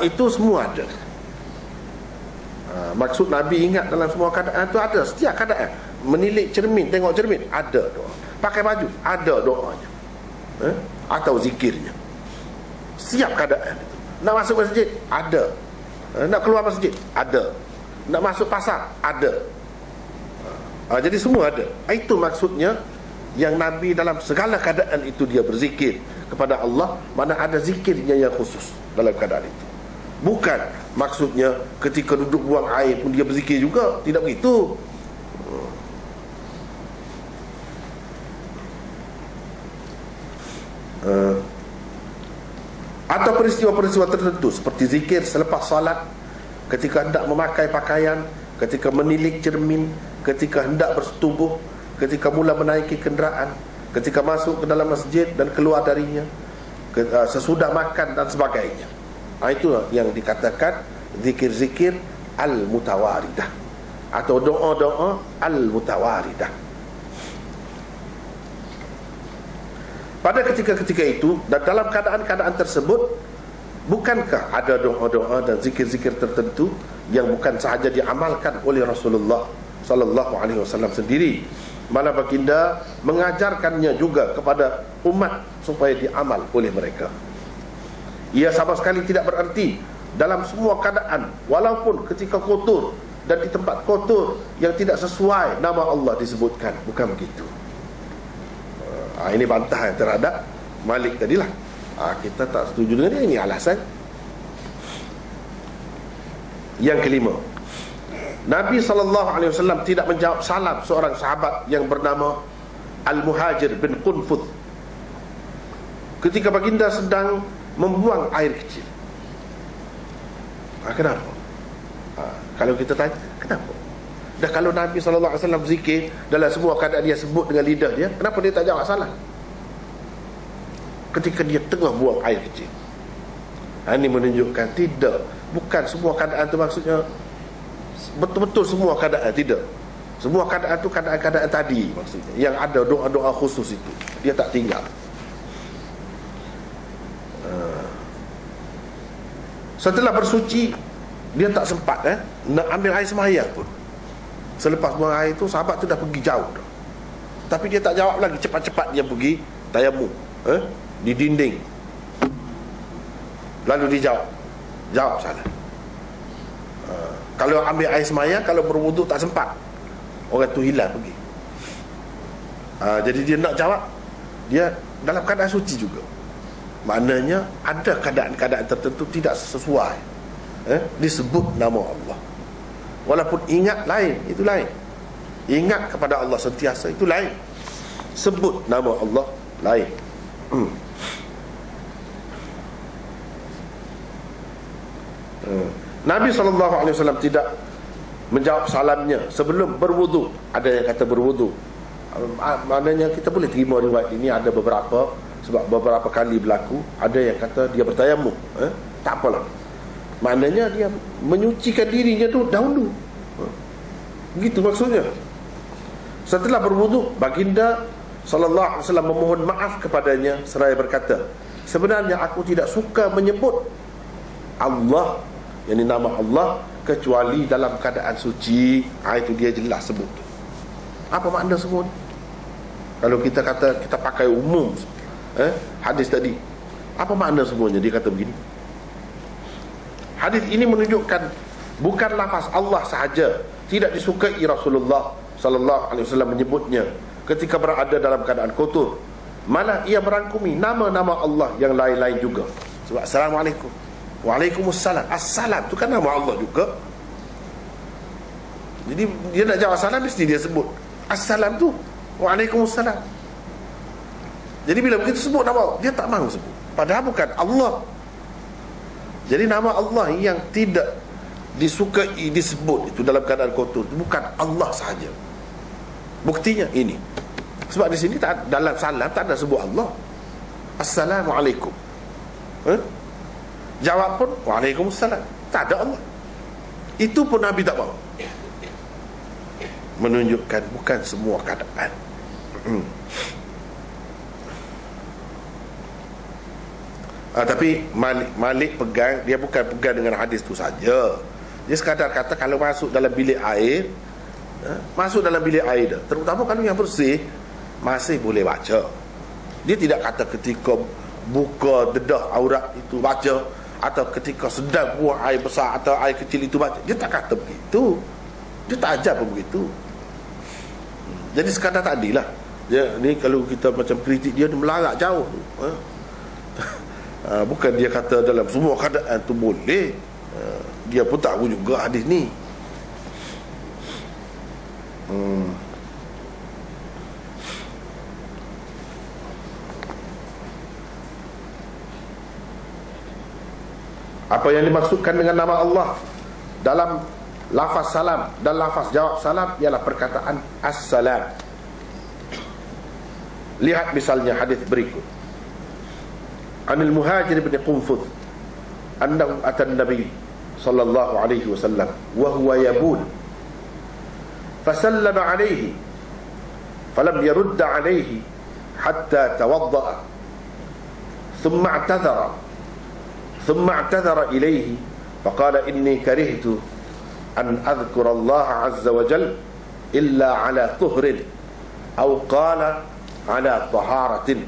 Itu semua ada. Maksud Nabi ingat dalam semua keadaan itu ada. Setiap keadaan, menilik cermin, tengok cermin, ada doa. Pakai baju, ada doanya, atau zikirnya. Setiap keadaan itu. Nak masuk masjid, ada. Nak keluar masjid, ada. Nak masuk pasar, ada. Jadi semua ada. Itu maksudnya, yang Nabi dalam segala keadaan itu dia berzikir kepada Allah. Mana ada zikirnya yang khusus dalam keadaan itu. Bukan maksudnya ketika duduk buang air pun dia berzikir juga. Tidak begitu. Atau peristiwa-peristiwa tertentu seperti zikir selepas salat, ketika hendak memakai pakaian, ketika menilik cermin, ketika hendak bersetubuh, ketika mula menaiki kenderaan, ketika masuk ke dalam masjid dan keluar darinya, sesudah makan dan sebagainya. Itu yang dikatakan zikir-zikir al-mutawaridah atau doa-doa al-mutawaridah. Pada ketika-ketika itu dan dalam keadaan-keadaan tersebut, bukankah ada doa-doa dan zikir-zikir tertentu yang bukan sahaja diamalkan oleh Rasulullah sallallahu alaihi wasallam sendiri, malah baginda mengajarkannya juga kepada umat supaya diamal oleh mereka. Ia sama sekali tidak berarti dalam semua keadaan, walaupun ketika kotor dan di tempat kotor yang tidak sesuai nama Allah disebutkan. Bukan begitu. Ini bantah terhadap Malik tadilah. Kita tak setuju dengan dia. Ini alasan. Yang kelima, Nabi SAW tidak menjawab salam seorang sahabat yang bernama Al-Muhajir bin Qunfuth ketika baginda sedang membuang air kecil. Kenapa? Kalau kita tanya, kenapa? Dah kalau Nabi SAW zikir dalam semua keadaan dia sebut dengan lidah dia, kenapa dia tak jawab salam ketika dia tengah buang air kecil? Ini menunjukkan tidak, bukan semua keadaan itu maksudnya betul-betul semua keadaan, tidak. Semua keadaan itu keadaan-keadaan tadi maksudnya, yang ada doa-doa khusus itu dia tak tinggal. Setelah bersuci, dia tak sempat nak ambil air sembahyang pun. Selepas buang air itu, sahabat tu dah pergi jauh dah. Tapi dia tak jawab lagi, cepat-cepat dia pergi tayamum di dinding. Lalu dia jawab salah. Kalau ambil air sembahyang, kalau berwuduk tak sempat, orang tu hilang pergi. Jadi dia nak jawab, dia dalam keadaan suci juga. Maknanya ada keadaan-keadaan tertentu tidak sesuai disebut nama Allah. Walaupun ingat lain, itu lain. Ingat kepada Allah sentiasa, itu lain. Sebut nama Allah, lain. Nabi SAW tidak menjawab salamnya sebelum berwudu. Ada yang kata berwudu. Maknanya kita boleh terima riwayat ini. Ada beberapa, sebab beberapa kali berlaku. Ada yang kata dia bertayamum, tak apalah. Maknanya dia menyucikan dirinya tu dahulu. Begitu maksudnya. Setelah berwudu, baginda sallallahu alaihi wasallam memohon maaf kepadanya seraya berkata, sebenarnya aku tidak suka menyebut Allah, yakni nama Allah, kecuali dalam keadaan suci. Itu dia jelas sebut. Apa makna semua ni? Kalau kita kata kita pakai umum hadis tadi, apa makna semuanya? Dia kata begini. Hadis ini menunjukkan bukan lafaz Allah sahaja tidak disukai Rasulullah sallallahu alaihi wasallam menyebutnya ketika berada dalam keadaan kotor, malah ia merangkumi nama-nama Allah yang lain-lain juga. Sebab Assalamualaikum, Waalaikumsalam, Assalam itu kan nama Allah juga. Jadi dia nak jawab salam mesti dia sebut Assalam tu, Waalaikumsalam. Jadi bila begitu sebut nama Allah, dia tak mahu sebut, padahal bukan Allah. Jadi nama Allah yang tidak disukai disebut itu dalam keadaan kotor, bukan Allah sahaja. Buktinya ini. Sebab di sini tak, dalam salam tak ada sebut Allah. Assalamualaikum. Jawab pun Waalaikumsalam. Tak ada Allah. Itu pun Nabi tak mahu. menunjukkan bukan semua keadaan. Tapi Malik pegang, dia bukan pegang dengan hadis tu saja. Dia sekadar kata kalau masuk dalam bilik air, masuk dalam bilik air dah, terutama kalau yang bersih, masih boleh baca. Dia tidak kata ketika buka dedah aurat itu baca, atau ketika sedang buang air besar atau air kecil itu baca. Dia tak kata begitu. Dia tak ajar pun begitu. Jadi sekadar tadilah. Dia ni kalau kita macam kritik dia melarat jauh. Bukan dia kata dalam semua keadaan tu boleh. Dia pun tahu juga hadis ni. Apa yang dimaksudkan dengan nama Allah dalam lafaz salam dan lafaz jawab salam ialah perkataan Assalam. Lihat misalnya hadis berikut. Anil Muhajir bin Qunfuth annahu atan Nabi sallallahu alaihi wasallam wa huwa yabul fasallama alaihi falam yurd alaihi hatta tawadda thumma i'tadhara ilaihi faqala inni karihtu an adhkura Allah azza wa jalla illa ala tuhrin aw qala ala taharatin.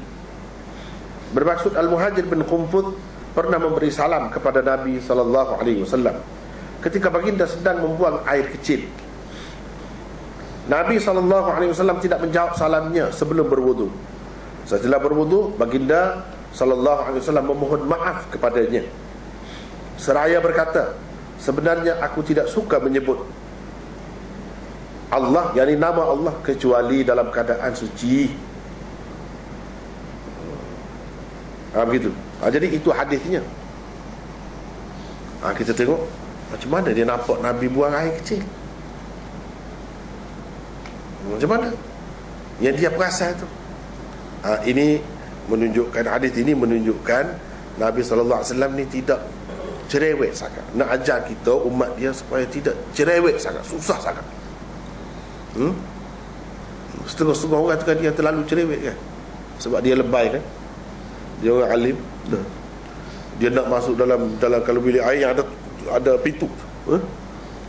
Bermaksud Al-Muhajir bin Qunfuth pernah memberi salam kepada Nabi sallallahu alaihi wasallam ketika baginda sedang membuang air kecil. Nabi sallallahu alaihi wasallam tidak menjawab salamnya sebelum berwudu. Setelah berwudu, baginda sallallahu alaihi wasallam memohon maaf kepadanya. Seraya berkata, sebenarnya aku tidak suka menyebut Allah, yakni nama Allah, kecuali dalam keadaan suci. Begitu. Jadi itu hadisnya. Kita tengok macam mana dia nampak Nabi buang air kecil. Macam mana yang dia perasan tu. Ini menunjukkan, hadis ini menunjukkan Nabi SAW ni tidak cerewet sangat. Nak ajar kita umat dia supaya tidak cerewet sangat, susah sangat. Setengah-setengah orang tu kan dia terlalu cerewet kan, sebab dia lebay kan. Dia orang alim, dia nak masuk dalam kalau bilik air yang ada pintu,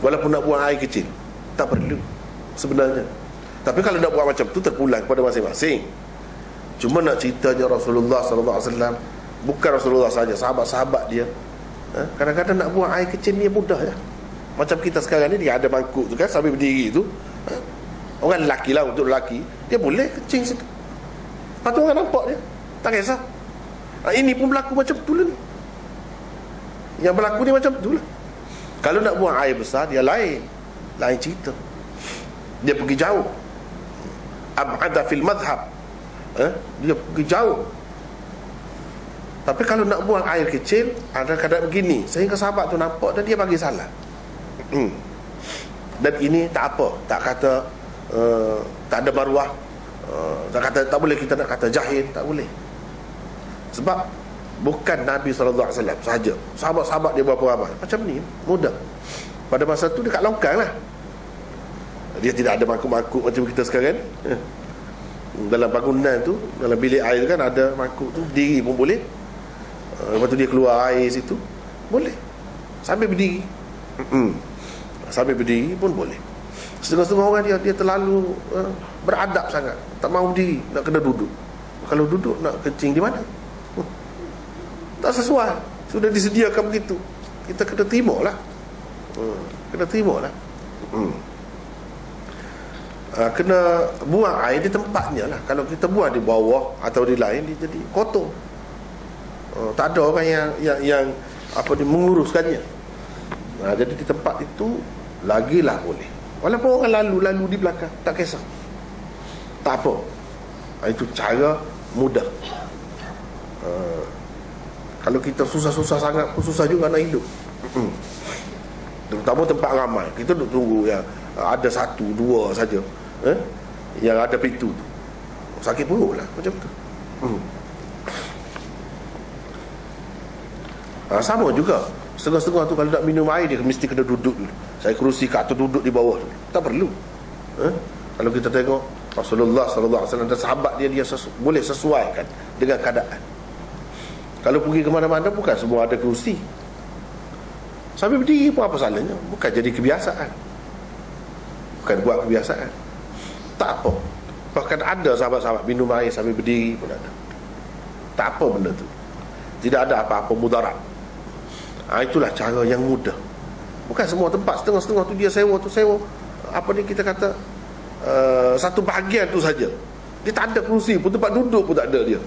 walaupun nak buang air kecil, tak perlu sebenarnya. Tapi kalau nak buat macam tu, terpulang kepada masing-masing. Cuma nak ceritanya Rasulullah SAW, bukan Rasulullah saja, sahabat-sahabat dia, kadang-kadang nak buang air kecil ni mudah ya. Macam kita sekarang ni, dia ada mangkuk tu kan, sambil berdiri tu, orang lelaki lah, untuk lelaki, dia boleh kencing situ. Lepas tu orang nampak dia, tak kisah. Ini pun berlaku macam tu lah. Yang berlaku ni macam tu lah. Kalau nak buang air besar, dia lain cerita. Dia pergi jauh. Ab'ada fil madhab, dia pergi jauh. Tapi kalau nak buang air kecil, ada keadaan begini, sehingga sahabat tu nampak dan dia bagi salah. Dan ini tak apa, tak kata tak ada maruah, tak kata tak boleh, kita nak kata jahil, tak boleh. Sebab bukan Nabi SAW sahaja, sahabat-sahabat dia berapa ramai macam ni, mudah. Pada masa tu dekat longkang lah. Dia tidak ada mangkuk-mangkuk macam kita sekarang. Dalam bangunan tu, dalam bilik air tu kan ada mangkuk tu, diri pun boleh. Lepas tu dia keluar air situ, boleh sambil berdiri. Sambil berdiri pun boleh. Setengah-setengah orang dia terlalu beradab sangat, tak mahu berdiri, nak kena duduk. Kalau duduk nak kencing di mana? Tak sesuai, sudah disediakan begitu, kita kena terima lah. Kena terima lah. Kena buang air di tempatnya lah. Kalau kita buang di bawah atau di lain, dia jadi kotor. Tak ada orang yang menguruskannya. Jadi di tempat itu lagilah boleh. Walaupun orang lalu di belakang, tak kisah, tak apa. Itu cara mudah. Kalau kita susah-susah sangat pun susah juga nak hidup. Terutama tempat ramai, kita duduk tunggu yang ada satu, dua saja, yang ada pintu tu, sakit perut lah macam tu. Sama juga setengah-setengah tu, kalau nak minum air dia mesti kena duduk dulu. Saya kerusi kat atas, duduk di bawah dulu. Tak perlu. Kalau kita tengok Rasulullah SAW dan sahabat dia boleh sesuaikan dengan keadaan. Kalau pergi ke mana-mana bukan semua ada kerusi. Sambil berdiri pun apa salahnya? Bukan jadi kebiasaan. Bukan buat kebiasaan. Tak apa. Bahkan ada sahabat-sahabat minum air sambil berdiri pun ada. Tak apa benda tu. Tidak ada apa-apa mudarat. Itulah cara yang mudah. Bukan semua tempat, setengah-setengah tu dia sewa apa ni kita kata satu bahagian tu saja. Dia tak ada kerusi pun, tempat duduk pun tak ada dia.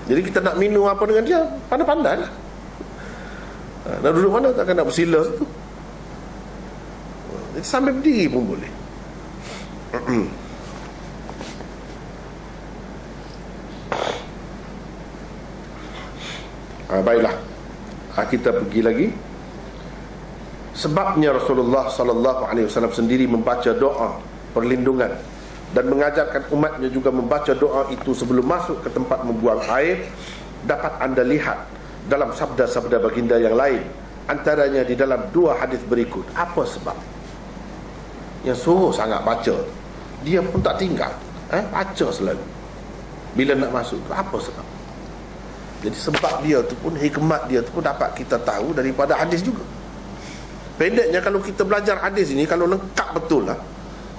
Jadi kita nak minum apa dengan dia, pandai-pandai lah. Nak duduk mana, takkan nak bersila tu. Jadi sambil berdiri pun boleh. Baiklah, kita pergi lagi. Sebabnya Rasulullah SAW sendiri membaca doa perlindungan dan mengajarkan umatnya juga membaca doa itu sebelum masuk ke tempat membuang air, dapat anda lihat dalam sabda-sabda baginda yang lain, antaranya di dalam dua hadis berikut. Apa sebab? Yang suruh sangat baca, dia pun tak tinggal, baca selalu bila nak masuk tu. Apa sebab? Jadi sebab dia tu pun, hikmat dia tu pun dapat kita tahu daripada hadis juga. Pendeknya kalau kita belajar hadis ini, kalau lengkap betul lah,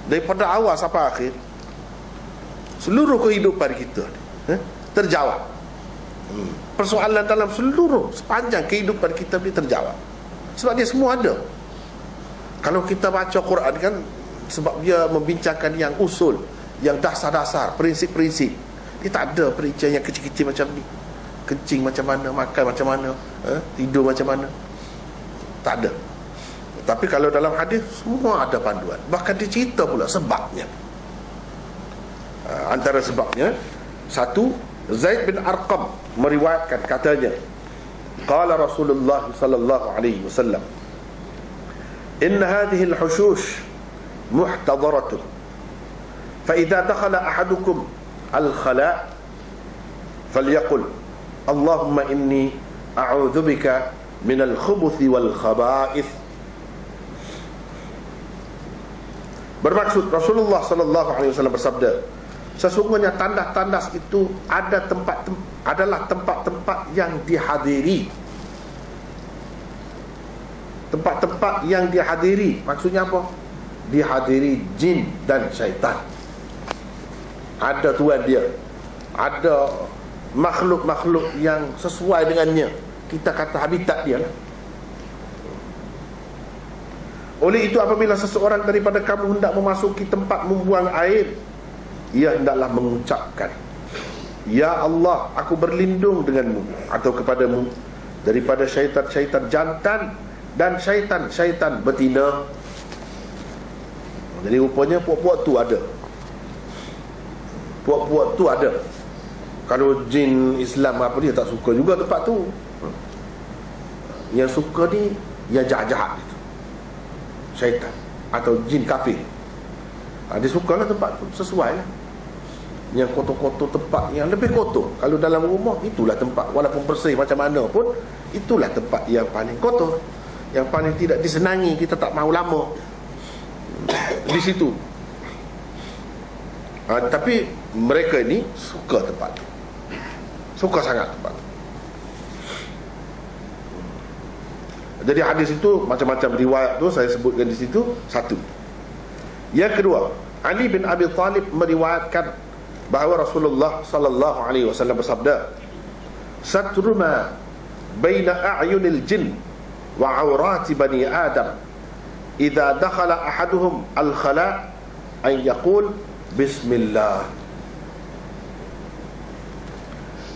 daripada awal sampai akhir, seluruh kehidupan kita terjawab. Persoalan dalam sepanjang kehidupan kita ni terjawab. Sebab dia semua ada. Kalau kita baca Quran kan, sebab dia membincangkan yang usul, yang dasar-dasar, prinsip-prinsip. Dia tak ada perincian yang kecil-kecil macam ni. Kencing macam mana, makan macam mana, tidur macam mana. Tak ada. Tapi kalau dalam hadis semua ada panduan. Bahkan dia cerita pula sebabnya. Antara sebabnya, satu, Zaid bin Arqam meriwayatkan katanya, qala Rasulullah sallallahu alaihi wasallam, inna hadhihi al-hushush muhtadaratun, fa idza dakhala ahadukum al-khala' falyaqul Allahumma inni a'udzu bika min al-khubuthi wal khaba'ith. Bermaksud Rasulullah SAW bersabda, sesungguhnya tandas-tandas itu adalah tempat-tempat yang dihadiri. Tempat-tempat yang dihadiri, maksudnya apa? Dihadiri jin dan syaitan. Ada tuan dia, ada makhluk-makhluk yang sesuai dengannya, kita kata habitat dia lah. Oleh itu apabila seseorang daripada kamu hendak memasuki tempat membuang air, ia hendaklah mengucapkan, ya Allah, aku berlindung denganmu atau kepadamu daripada syaitan-syaitan jantan dan syaitan-syaitan betina. Jadi rupanya puak-puak tu ada. Puak-puak tu ada. Kalau jin Islam apa, dia tak suka juga tempat tu. Yang suka ni yang jahat-jahat, syaitan atau jin kafir. Dia sukalah tempat tu, sesuai lah. Yang kotor-kotor, tempat yang lebih kotor. Kalau dalam rumah, itulah tempat, walaupun bersih macam mana pun, itulah tempat yang paling kotor, yang paling tidak disenangi, kita tak mahu lama di situ. Tapi mereka ini suka tempat tu, suka sangat tempat tu. Jadi hadis itu macam-macam riwayat tu saya sebutkan di situ. Satu. Yang kedua, Ali bin Abi Talib meriwayatkan bahawa Rasulullah sallallahu alaihi wasallam bersabda, "Satru ma baina a'yunil jin wa 'aurati bani Adam idza dakhala ahaduhum al-khala' an yaqul bismillah."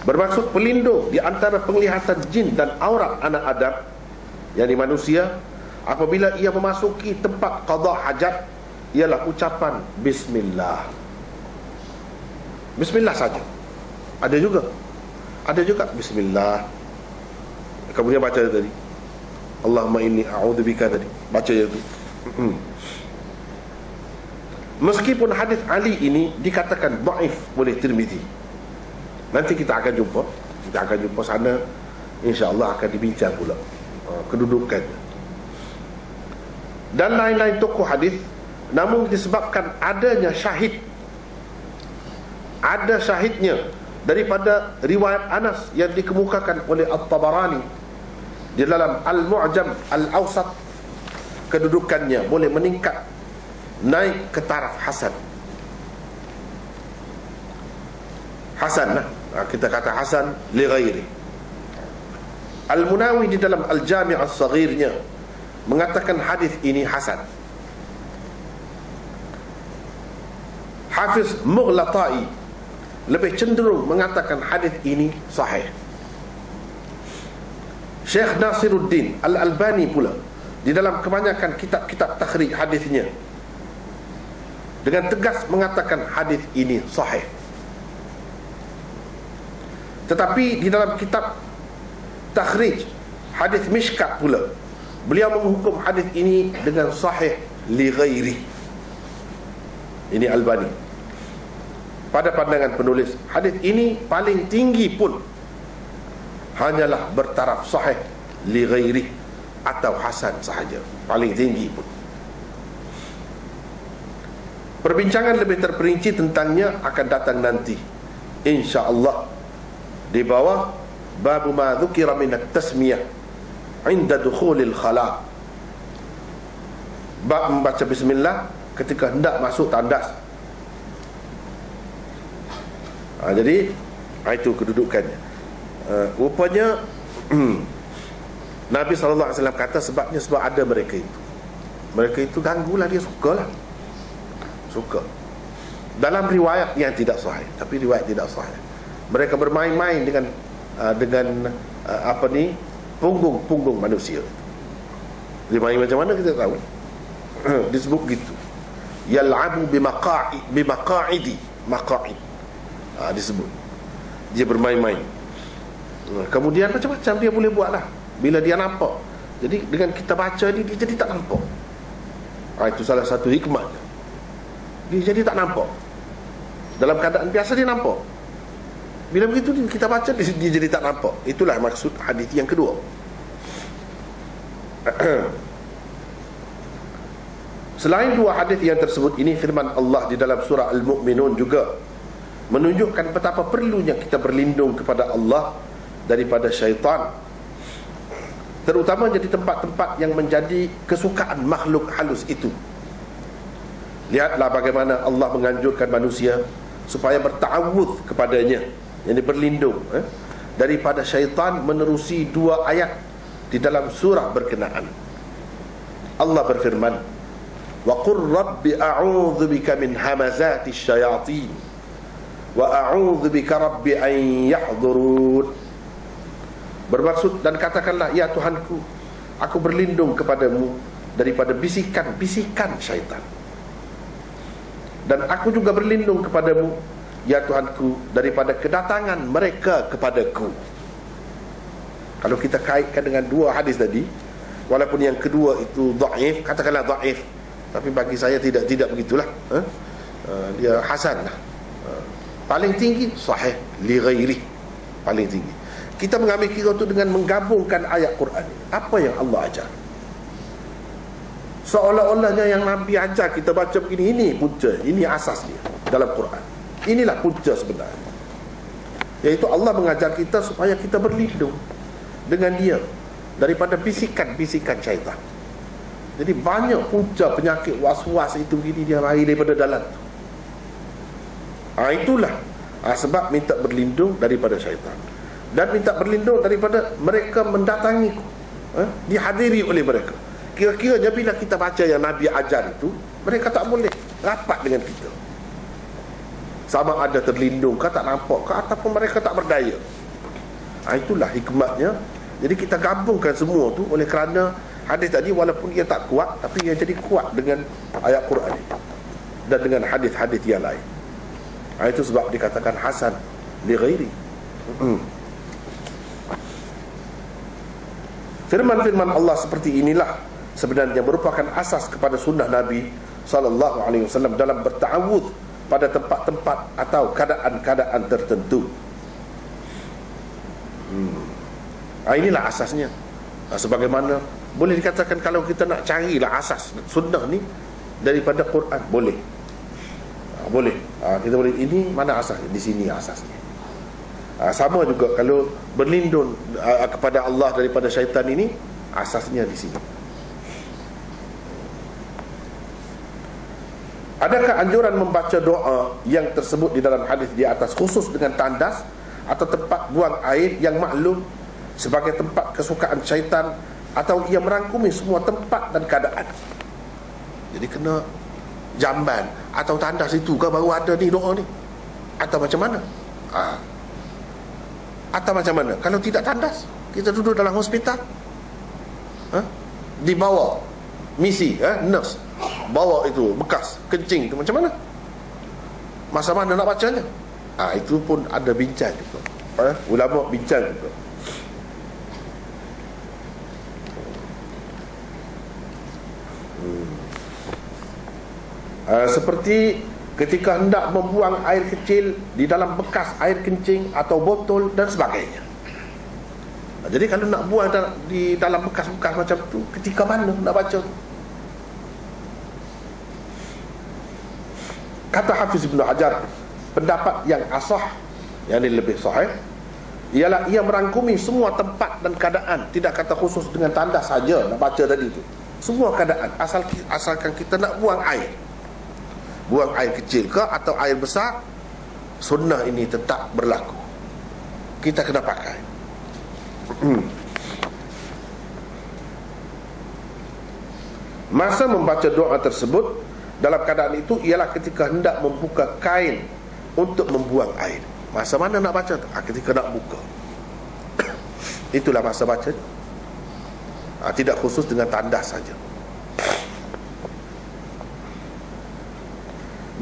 Bermaksud pelindung di antara penglihatan jin dan aurat anak Adam, yang di manusia, apabila ia memasuki tempat qada hajat, ialah ucapan bismillah. Bismillah saja. Ada juga bismillah. Kemudian baca tadi, Allahumma inni a'udzubika tadi, baca itu. Meskipun hadis Ali ini dikatakan dhaif oleh Tirmizi. Nanti kita akan jumpa sana, insya-Allah akan dibincang pula kedudukannya. Dan lain-lain tokoh hadis namun disebabkan adanya syahid, ada syahidnya daripada riwayat Anas yang dikemukakan oleh At-Tabarani di dalam Al-Mu'jam Al-Awsat, kedudukannya boleh meningkat naik ke taraf hasan. Hasan lah, kita kata hasan li ghairi. Al-Munawi di dalam Al-Jami' As-Saghirnya mengatakan hadis ini hasan. Hafiz Mughlatai lebih cenderung mengatakan hadis ini sahih. Syekh Nasiruddin Al-Albani pula di dalam kebanyakan kitab-kitab takhrij hadisnya dengan tegas mengatakan hadis ini sahih. Tetapi di dalam kitab takhrij hadis Mishkat pula, beliau menghukum hadis ini dengan sahih li ghairi. Ini Albani. Pada pandangan penulis, hadis ini paling tinggi pun hanyalah bertaraf sahih li ghairi atau hasan sahaja, paling tinggi pun. Perbincangan lebih terperinci tentangnya akan datang nanti, insya-Allah, di bawah bab ma dzukira min at-tasmiyah 'inda dukhulil khala'. Bab membaca bismillah ketika hendak masuk tandas. Jadi itu kedudukannya. Rupanya Nabi SAW kata sebab ada mereka itu. Mereka itu ganggulah dia, sukalah. Suka. Dalam riwayat yang tidak sahih, tapi riwayat tidak sahih, mereka bermain-main dengan punggung manusia. Dia main macam mana kita tahu. Disebut gitu. Yal'abu bimaqa'idi maqa'id. Disebut dia bermain-main. Kemudian macam-macam dia boleh buat lah bila dia nampak. Jadi dengan kita baca ni, dia jadi tak nampak. Itu salah satu hikmahnya. Dia jadi tak nampak. Dalam keadaan biasa dia nampak. Bila begitu kita baca, dia jadi tak nampak. Itulah maksud hadis yang kedua. Selain dua hadis yang tersebut ini, firman Allah di dalam surah Al-Mu'minun juga menunjukkan betapa perlunya kita berlindung kepada Allah daripada syaitan, terutamanya di tempat-tempat yang menjadi kesukaan makhluk halus itu. Lihatlah bagaimana Allah menganjurkan manusia supaya berta'awudz kepadanya, yang berlindung daripada syaitan, menerusi dua ayat di dalam surah berkenaan. Allah berfirman, wa qur rabbi a'udzu bika min hamazati syayatin wa a'udzu bika rabbi an yahdurun. Bermaksud, dan katakanlah, ya Tuhanku, aku berlindung kepadamu daripada bisikan-bisikan syaitan, dan aku juga berlindung kepadamu, ya Tuhanku, daripada kedatangan mereka kepadaku. Kalau kita kaitkan dengan dua hadis tadi, walaupun yang kedua itu dhaif, katakanlah dhaif, tapi bagi saya tidak begitulah. Dia hasan lah. Paling tinggi sahih li ghairi, paling tinggi. Kita mengambil kira itu dengan menggabungkan ayat Quran. Apa yang Allah ajar, seolah-olahnya yang Nabi ajar kita baca begini, ini punca, ini asas dia dalam Quran. Inilah punca sebenarnya, iaitu Allah mengajar kita supaya kita berlindung dengan dia daripada bisikan-bisikan syaitan. Jadi banyak punca penyakit was-was itu gini, dia lari daripada dalam. Itulah sebab minta berlindung daripada syaitan, dan minta berlindung daripada mereka mendatangiku, dihadiri oleh mereka. Kira-kiranya bila kita baca yang Nabi ajar itu, mereka tak boleh rapat dengan kita, sama ada terlindung ke, tak nampak ke, ataupun mereka tak berdaya. Itulah hikmatnya. Jadi kita gabungkan semua tu, oleh kerana hadis tadi walaupun dia tak kuat, tapi dia jadi kuat dengan ayat Quran dan dengan hadis-hadis yang lain. Itu sebab dikatakan hasan li ghairi. Firman-firman Allah seperti inilah sebenarnya merupakan asas kepada sunnah Nabi SAW dalam berta'awudz pada tempat-tempat atau keadaan-keadaan tertentu. Inilah asasnya. Sebagaimana boleh dikatakan, kalau kita nak carilah asas sunnah ni, daripada Quran, boleh. Boleh. Kita boleh, ini mana asasnya? Di sini asasnya. Sama juga kalau berlindung kepada Allah daripada syaitan ini, asasnya di sini. Adakah anjuran membaca doa yang tersebut di dalam hadis di atas khusus dengan tandas atau tempat buang air yang maklum sebagai tempat kesukaan syaitan, atau ia merangkumi semua tempat dan keadaan? Jadi kena jamban atau tandas itu ke baru ada ni doa ni, atau macam mana? Atau macam mana kalau tidak tandas, kita duduk dalam hospital, dibawa misi, nurse bawa itu bekas kencing itu, macam mana? Masa mana nak bacanya? Itu pun ada bincang juga, ulama bincang juga. Seperti ketika hendak membuang air kecil di dalam bekas air kencing atau botol dan sebagainya. Jadi kalau nak buang di dalam bekas-bekas macam tu, ketika mana nak baca? Kata Hafiz Ibn Hajar, pendapat yang asah, yang ini lebih sahih, ialah ia merangkumi semua tempat dan keadaan. Tidak kata khusus dengan tandas saja nak baca tadi tu. Semua keadaan, asalkan kita nak buang air, buang air kecil ke atau air besar, sunnah ini tetap berlaku. Kita kena pakai. Masa membaca doa tersebut dalam keadaan itu ialah ketika hendak membuka kain untuk membuang air. Masa mana nak baca? Ketika nak buka. Itulah masa baca. Tidak khusus dengan tandas saja.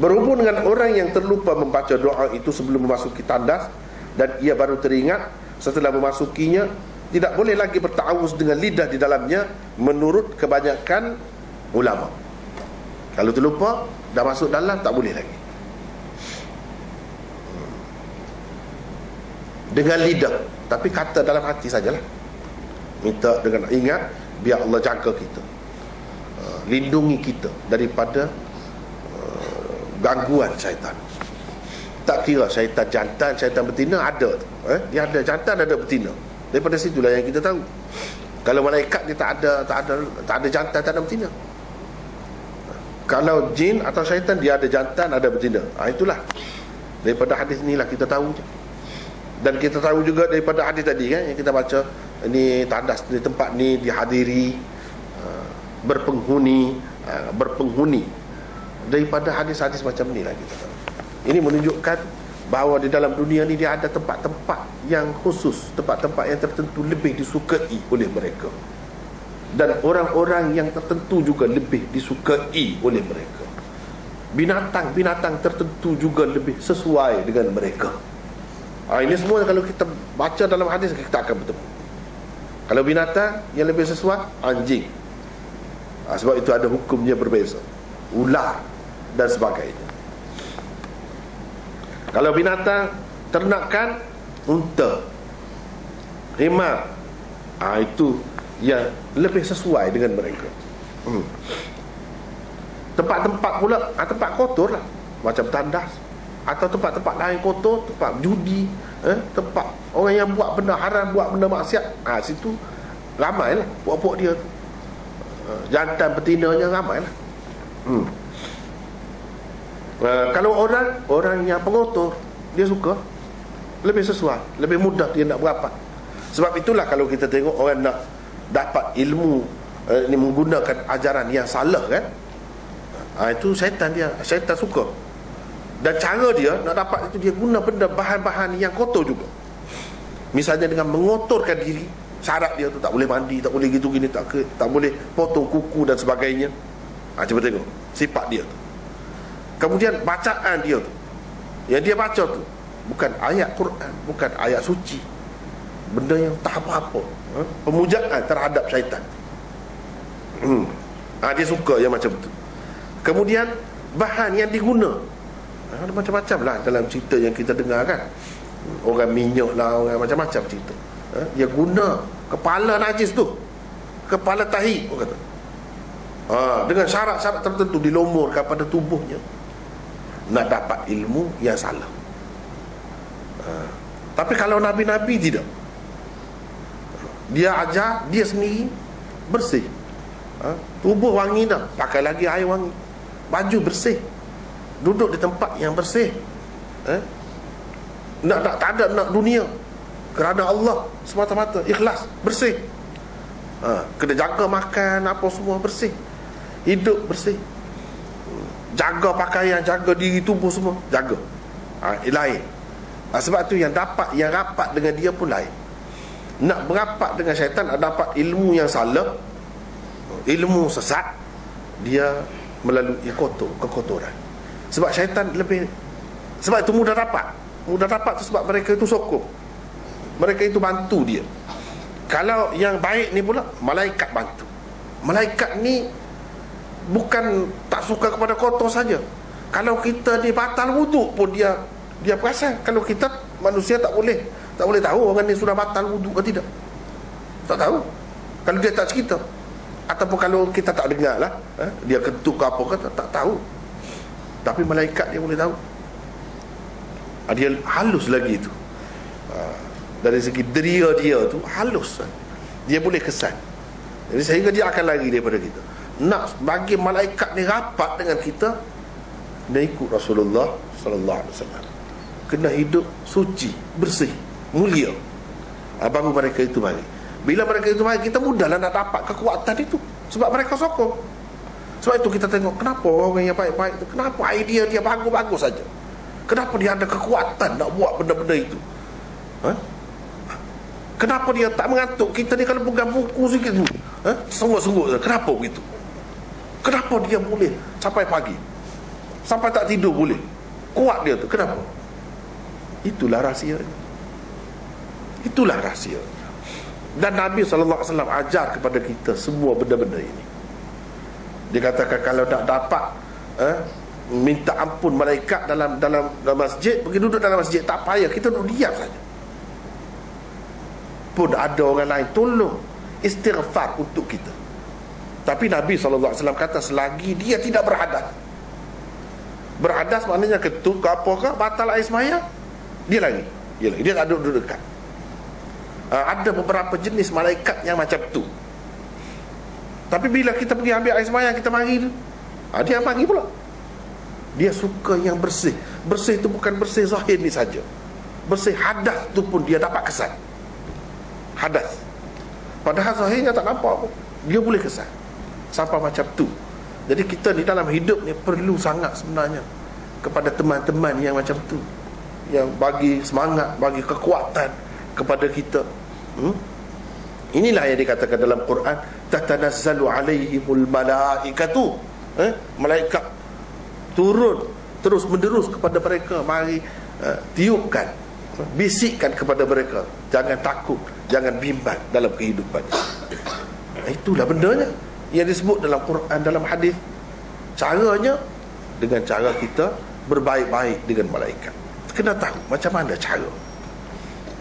Berhubung dengan orang yang terlupa membaca doa itu sebelum memasuki tandas dan ia baru teringat setelah memasukinya, tidak boleh lagi berta'awuz dengan lidah di dalamnya menurut kebanyakan ulama. Kalau terlupa, dah masuk dalam, tak boleh lagi. Dengan lidah, tapi kata dalam hati sajalah. Minta dengan ingat, biar Allah jaga kita, lindungi kita daripada gangguan syaitan. Tak kira syaitan jantan, syaitan betina, ada tu. Dia ada jantan, ada betina. Daripada situlah yang kita tahu. Kalau malaikat dia tak ada jantan, tak ada betina. Kalau jin atau syaitan dia ada jantan, ada betina. Itulah. Daripada hadis inilah kita tahu je. Dan kita tahu juga daripada hadis tadi kan, yang kita baca, ini tandas di tempat ni dihadiri berpenghuni. Daripada hadis-hadis macam ni lah kita tahu. Ini menunjukkan bahawa di dalam dunia ni dia ada tempat-tempat yang khusus, tempat-tempat yang tertentu lebih disukai oleh mereka, dan orang-orang yang tertentu juga lebih disukai oleh mereka. Binatang-binatang tertentu juga lebih sesuai dengan mereka. Ini semua kalau kita baca dalam hadis, kita akan bertemu. Kalau binatang yang lebih sesuai, anjing, sebab itu ada hukumnya berbeza. Ular dan sebagainya. Kalau binatang ternakan, unta, himar, itu yang lebih sesuai dengan mereka. Tempat-tempat pula, tempat kotor lah, macam tandas, atau tempat-tempat lain kotor, tempat judi, tempat orang yang buat benda haram, buat benda maksiat, situ ramai lah puak-puak dia tu, jantan betinanya ramai lah. Kalau orang yang pengotor, dia suka, lebih sesuai, lebih mudah dia nak berapat. Sebab itulah kalau kita tengok orang nak dapat ilmu, ini menggunakan ajaran yang salah kan, itu syaitan suka. Dan cara dia nak dapat itu, dia guna benda bahan-bahan yang kotor juga. Misalnya dengan mengotorkan diri, syarat dia tu tak boleh mandi, tak boleh gitu gini, tak boleh potong kuku dan sebagainya. Cuba tengok sifat dia tu. Kemudian bacaan dia tu, yang dia baca tu bukan ayat Quran, bukan ayat suci, benda yang tak apa-apa, pemujaan terhadap syaitan. Dia suka yang macam tu. Kemudian bahan yang diguna, macam-macam lah dalam cerita yang kita dengar kan. Orang minyak lah, orang macam-macam cerita. Dia guna kepala najis tu, kepala tahi, orang kata. Dengan syarat-syarat tertentu dilumurkan pada tubuhnya, nak dapat ilmu yang salah. Tapi kalau Nabi-Nabi tidak, dia ajar dia sendiri bersih. Tubuh wangi dah, pakai lagi air wangi, baju bersih, duduk di tempat yang bersih, tak ada nak dunia, kerana Allah semata-mata, ikhlas, bersih. Kena jaga makan apa semua bersih, hidup bersih, jaga pakaian, jaga diri tubuh semua, jaga. Lain. Sebab tu yang rapat dengan dia pun lain. Nak berapat dengan syaitan, nak dapat ilmu yang salah, ilmu sesat, dia melalui kekotoran. Sebab syaitan lebih, sebab itu mudah dapat tu, sebab mereka itu sokong, mereka itu bantu dia. Kalau yang baik ni pula, malaikat bantu. Malaikat ni bukan tak suka kepada kotor saja. Kalau kita ni batal wuduk pun dia perasan. Kalau kita manusia tak boleh tahu orang ni sudah batal wuduk ke tidak. Tak tahu. Kalau dia tak cerita, ataupun kalau kita tak dengar lah, dia ketuk ke apa ke, tak tahu. Tapi malaikat dia boleh tahu. Dia halus lagi tu. Dari segi deria dia tu halus, dia boleh kesan. Jadi sehingga dia akan lari daripada kita. Nak bagi malaikat ni rapat dengan kita, kena ikut Rasulullah sallallahu alaihi wasallam, kena hidup suci, bersih, mulia, baru mereka itu mari. Bila mereka itu mari, kita mudahlah nak dapat kekuatan itu, sebab mereka sokong. Sebab itu kita tengok, kenapa orang yang baik-baik itu, kenapa idea dia bagus-bagus saja, kenapa dia ada kekuatan nak buat benda-benda itu. Kenapa dia tak mengantuk? Kita ni kalau pegang buku sikit tu, sungguh-sungguh, kenapa begitu? Kenapa dia boleh sampai pagi, sampai tak tidur boleh? Kuat dia tu, kenapa? Itulah rahsia. Itulah rahsia. Dan Nabi SAW ajar kepada kita semua benda-benda ini. Dia katakan kalau nak dapat minta ampun malaikat dalam masjid, pergi duduk dalam masjid, tak payah, kita duduk diam saja. Pun ada orang lain tolong istighfar untuk kita. Tapi Nabi SAW kata selagi dia tidak berhadas. Berhadas maknanya ketuk ke apa ke, batal air sembahyang, dia lagi. Dia tak duduk dekat. Ada beberapa jenis malaikat yang macam tu. Tapi bila kita pergi ambil air sembahyang, kita mari tu, dia mari pula. Dia suka yang bersih. Bersih itu bukan bersih zahir ni saja, bersih hadas tu pun dia dapat kesan. Hadas, padahal zahirnya tak nampak pun, dia boleh kesan sampai macam tu. Jadi kita ni dalam hidup ni perlu sangat sebenarnya kepada teman-teman yang macam tu, yang bagi semangat, bagi kekuatan kepada kita. Inilah yang dikatakan dalam Quran, tatanazzalu alaihimul malaikatu, malaikat turun terus menerus kepada mereka, mari tiupkan, bisikkan kepada mereka, jangan takut, jangan bimbang dalam kehidupan. Itulah bendanya yang disebut dalam Quran, dalam hadis. Caranya dengan cara kita berbaik-baik dengan malaikat. Kena tahu macam mana cara,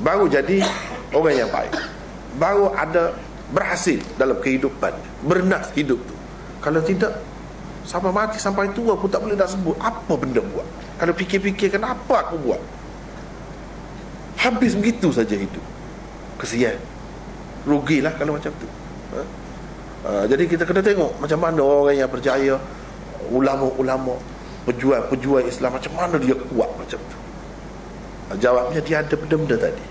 baru jadi orang yang baik, baru ada berhasil dalam kehidupan, bernas hidup tu. Kalau tidak, sampai mati, sampai tua pun tak boleh nak sebut apa benda buat. Kalau fikir-fikir, kenapa aku buat, habis begitu saja hidup. Kesian, rugilah kalau macam tu. Jadi kita kena tengok macam mana orang yang berjaya, ulama-ulama, pejuang Islam, macam mana dia kuat macam tu. Jawabnya dia ada benda-benda tadi.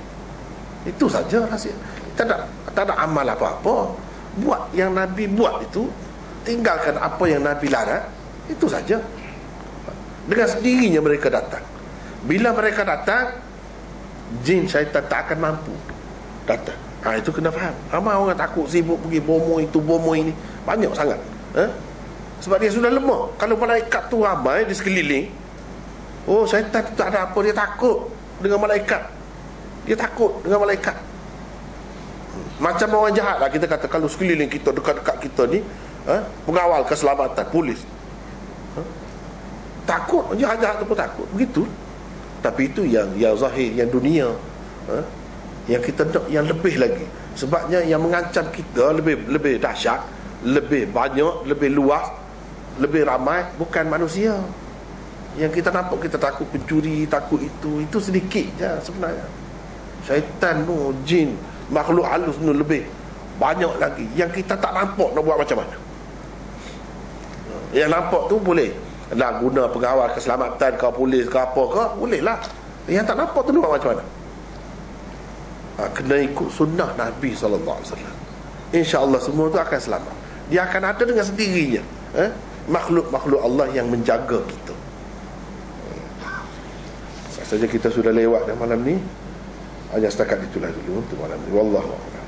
Itu saja rahsia. Tak ada amal apa-apa. Buat yang Nabi buat itu, tinggalkan apa yang Nabi larang, itu saja. Dengan sendirinya mereka datang. Bila mereka datang, jin syaitan tak akan mampu datang. Itu kena faham. Ramai orang takut, sibuk pergi bomo itu, bomo ini, banyak sangat. Sebab dia sudah lemah. Kalau malaikat tu ramai di sekeliling, syaitan tu tak ada apa, dia takut dengan malaikat. Dia takut dengan malaikat. Macam orang jahat lah, kita kata, kalau sekeliling kita, dekat-dekat kita ni, pengawal keselamatan, polis, takut, jahat-jahat tu pun takut. Begitu. Tapi itu yang zahir, yang dunia. Yang kita nak yang lebih lagi. Sebabnya yang mengancam kita lebih dahsyat lebih banyak, lebih luas, lebih ramai, bukan manusia. Yang kita nampak, kita takut pencuri, takut itu sedikit je sebenarnya. Syaitan tu, jin, makhluk halus tu lebih banyak lagi yang kita tak nampak nak buat macam mana. Yang nampak tu boleh nak guna pengawal keselamatan ke, polis ke, apa ke, boleh lah. Yang tak nampak tu nak buat macam mana? Kena ikut sunnah Nabi SAW. InsyaAllah semua tu akan selamat. Dia akan ada dengan sendirinya makhluk-makhluk Allah yang menjaga kita. Saja kita sudah lewat dah malam ni. Hanya setakat itulah dulu untuk malam ni. Wallahu a'lam.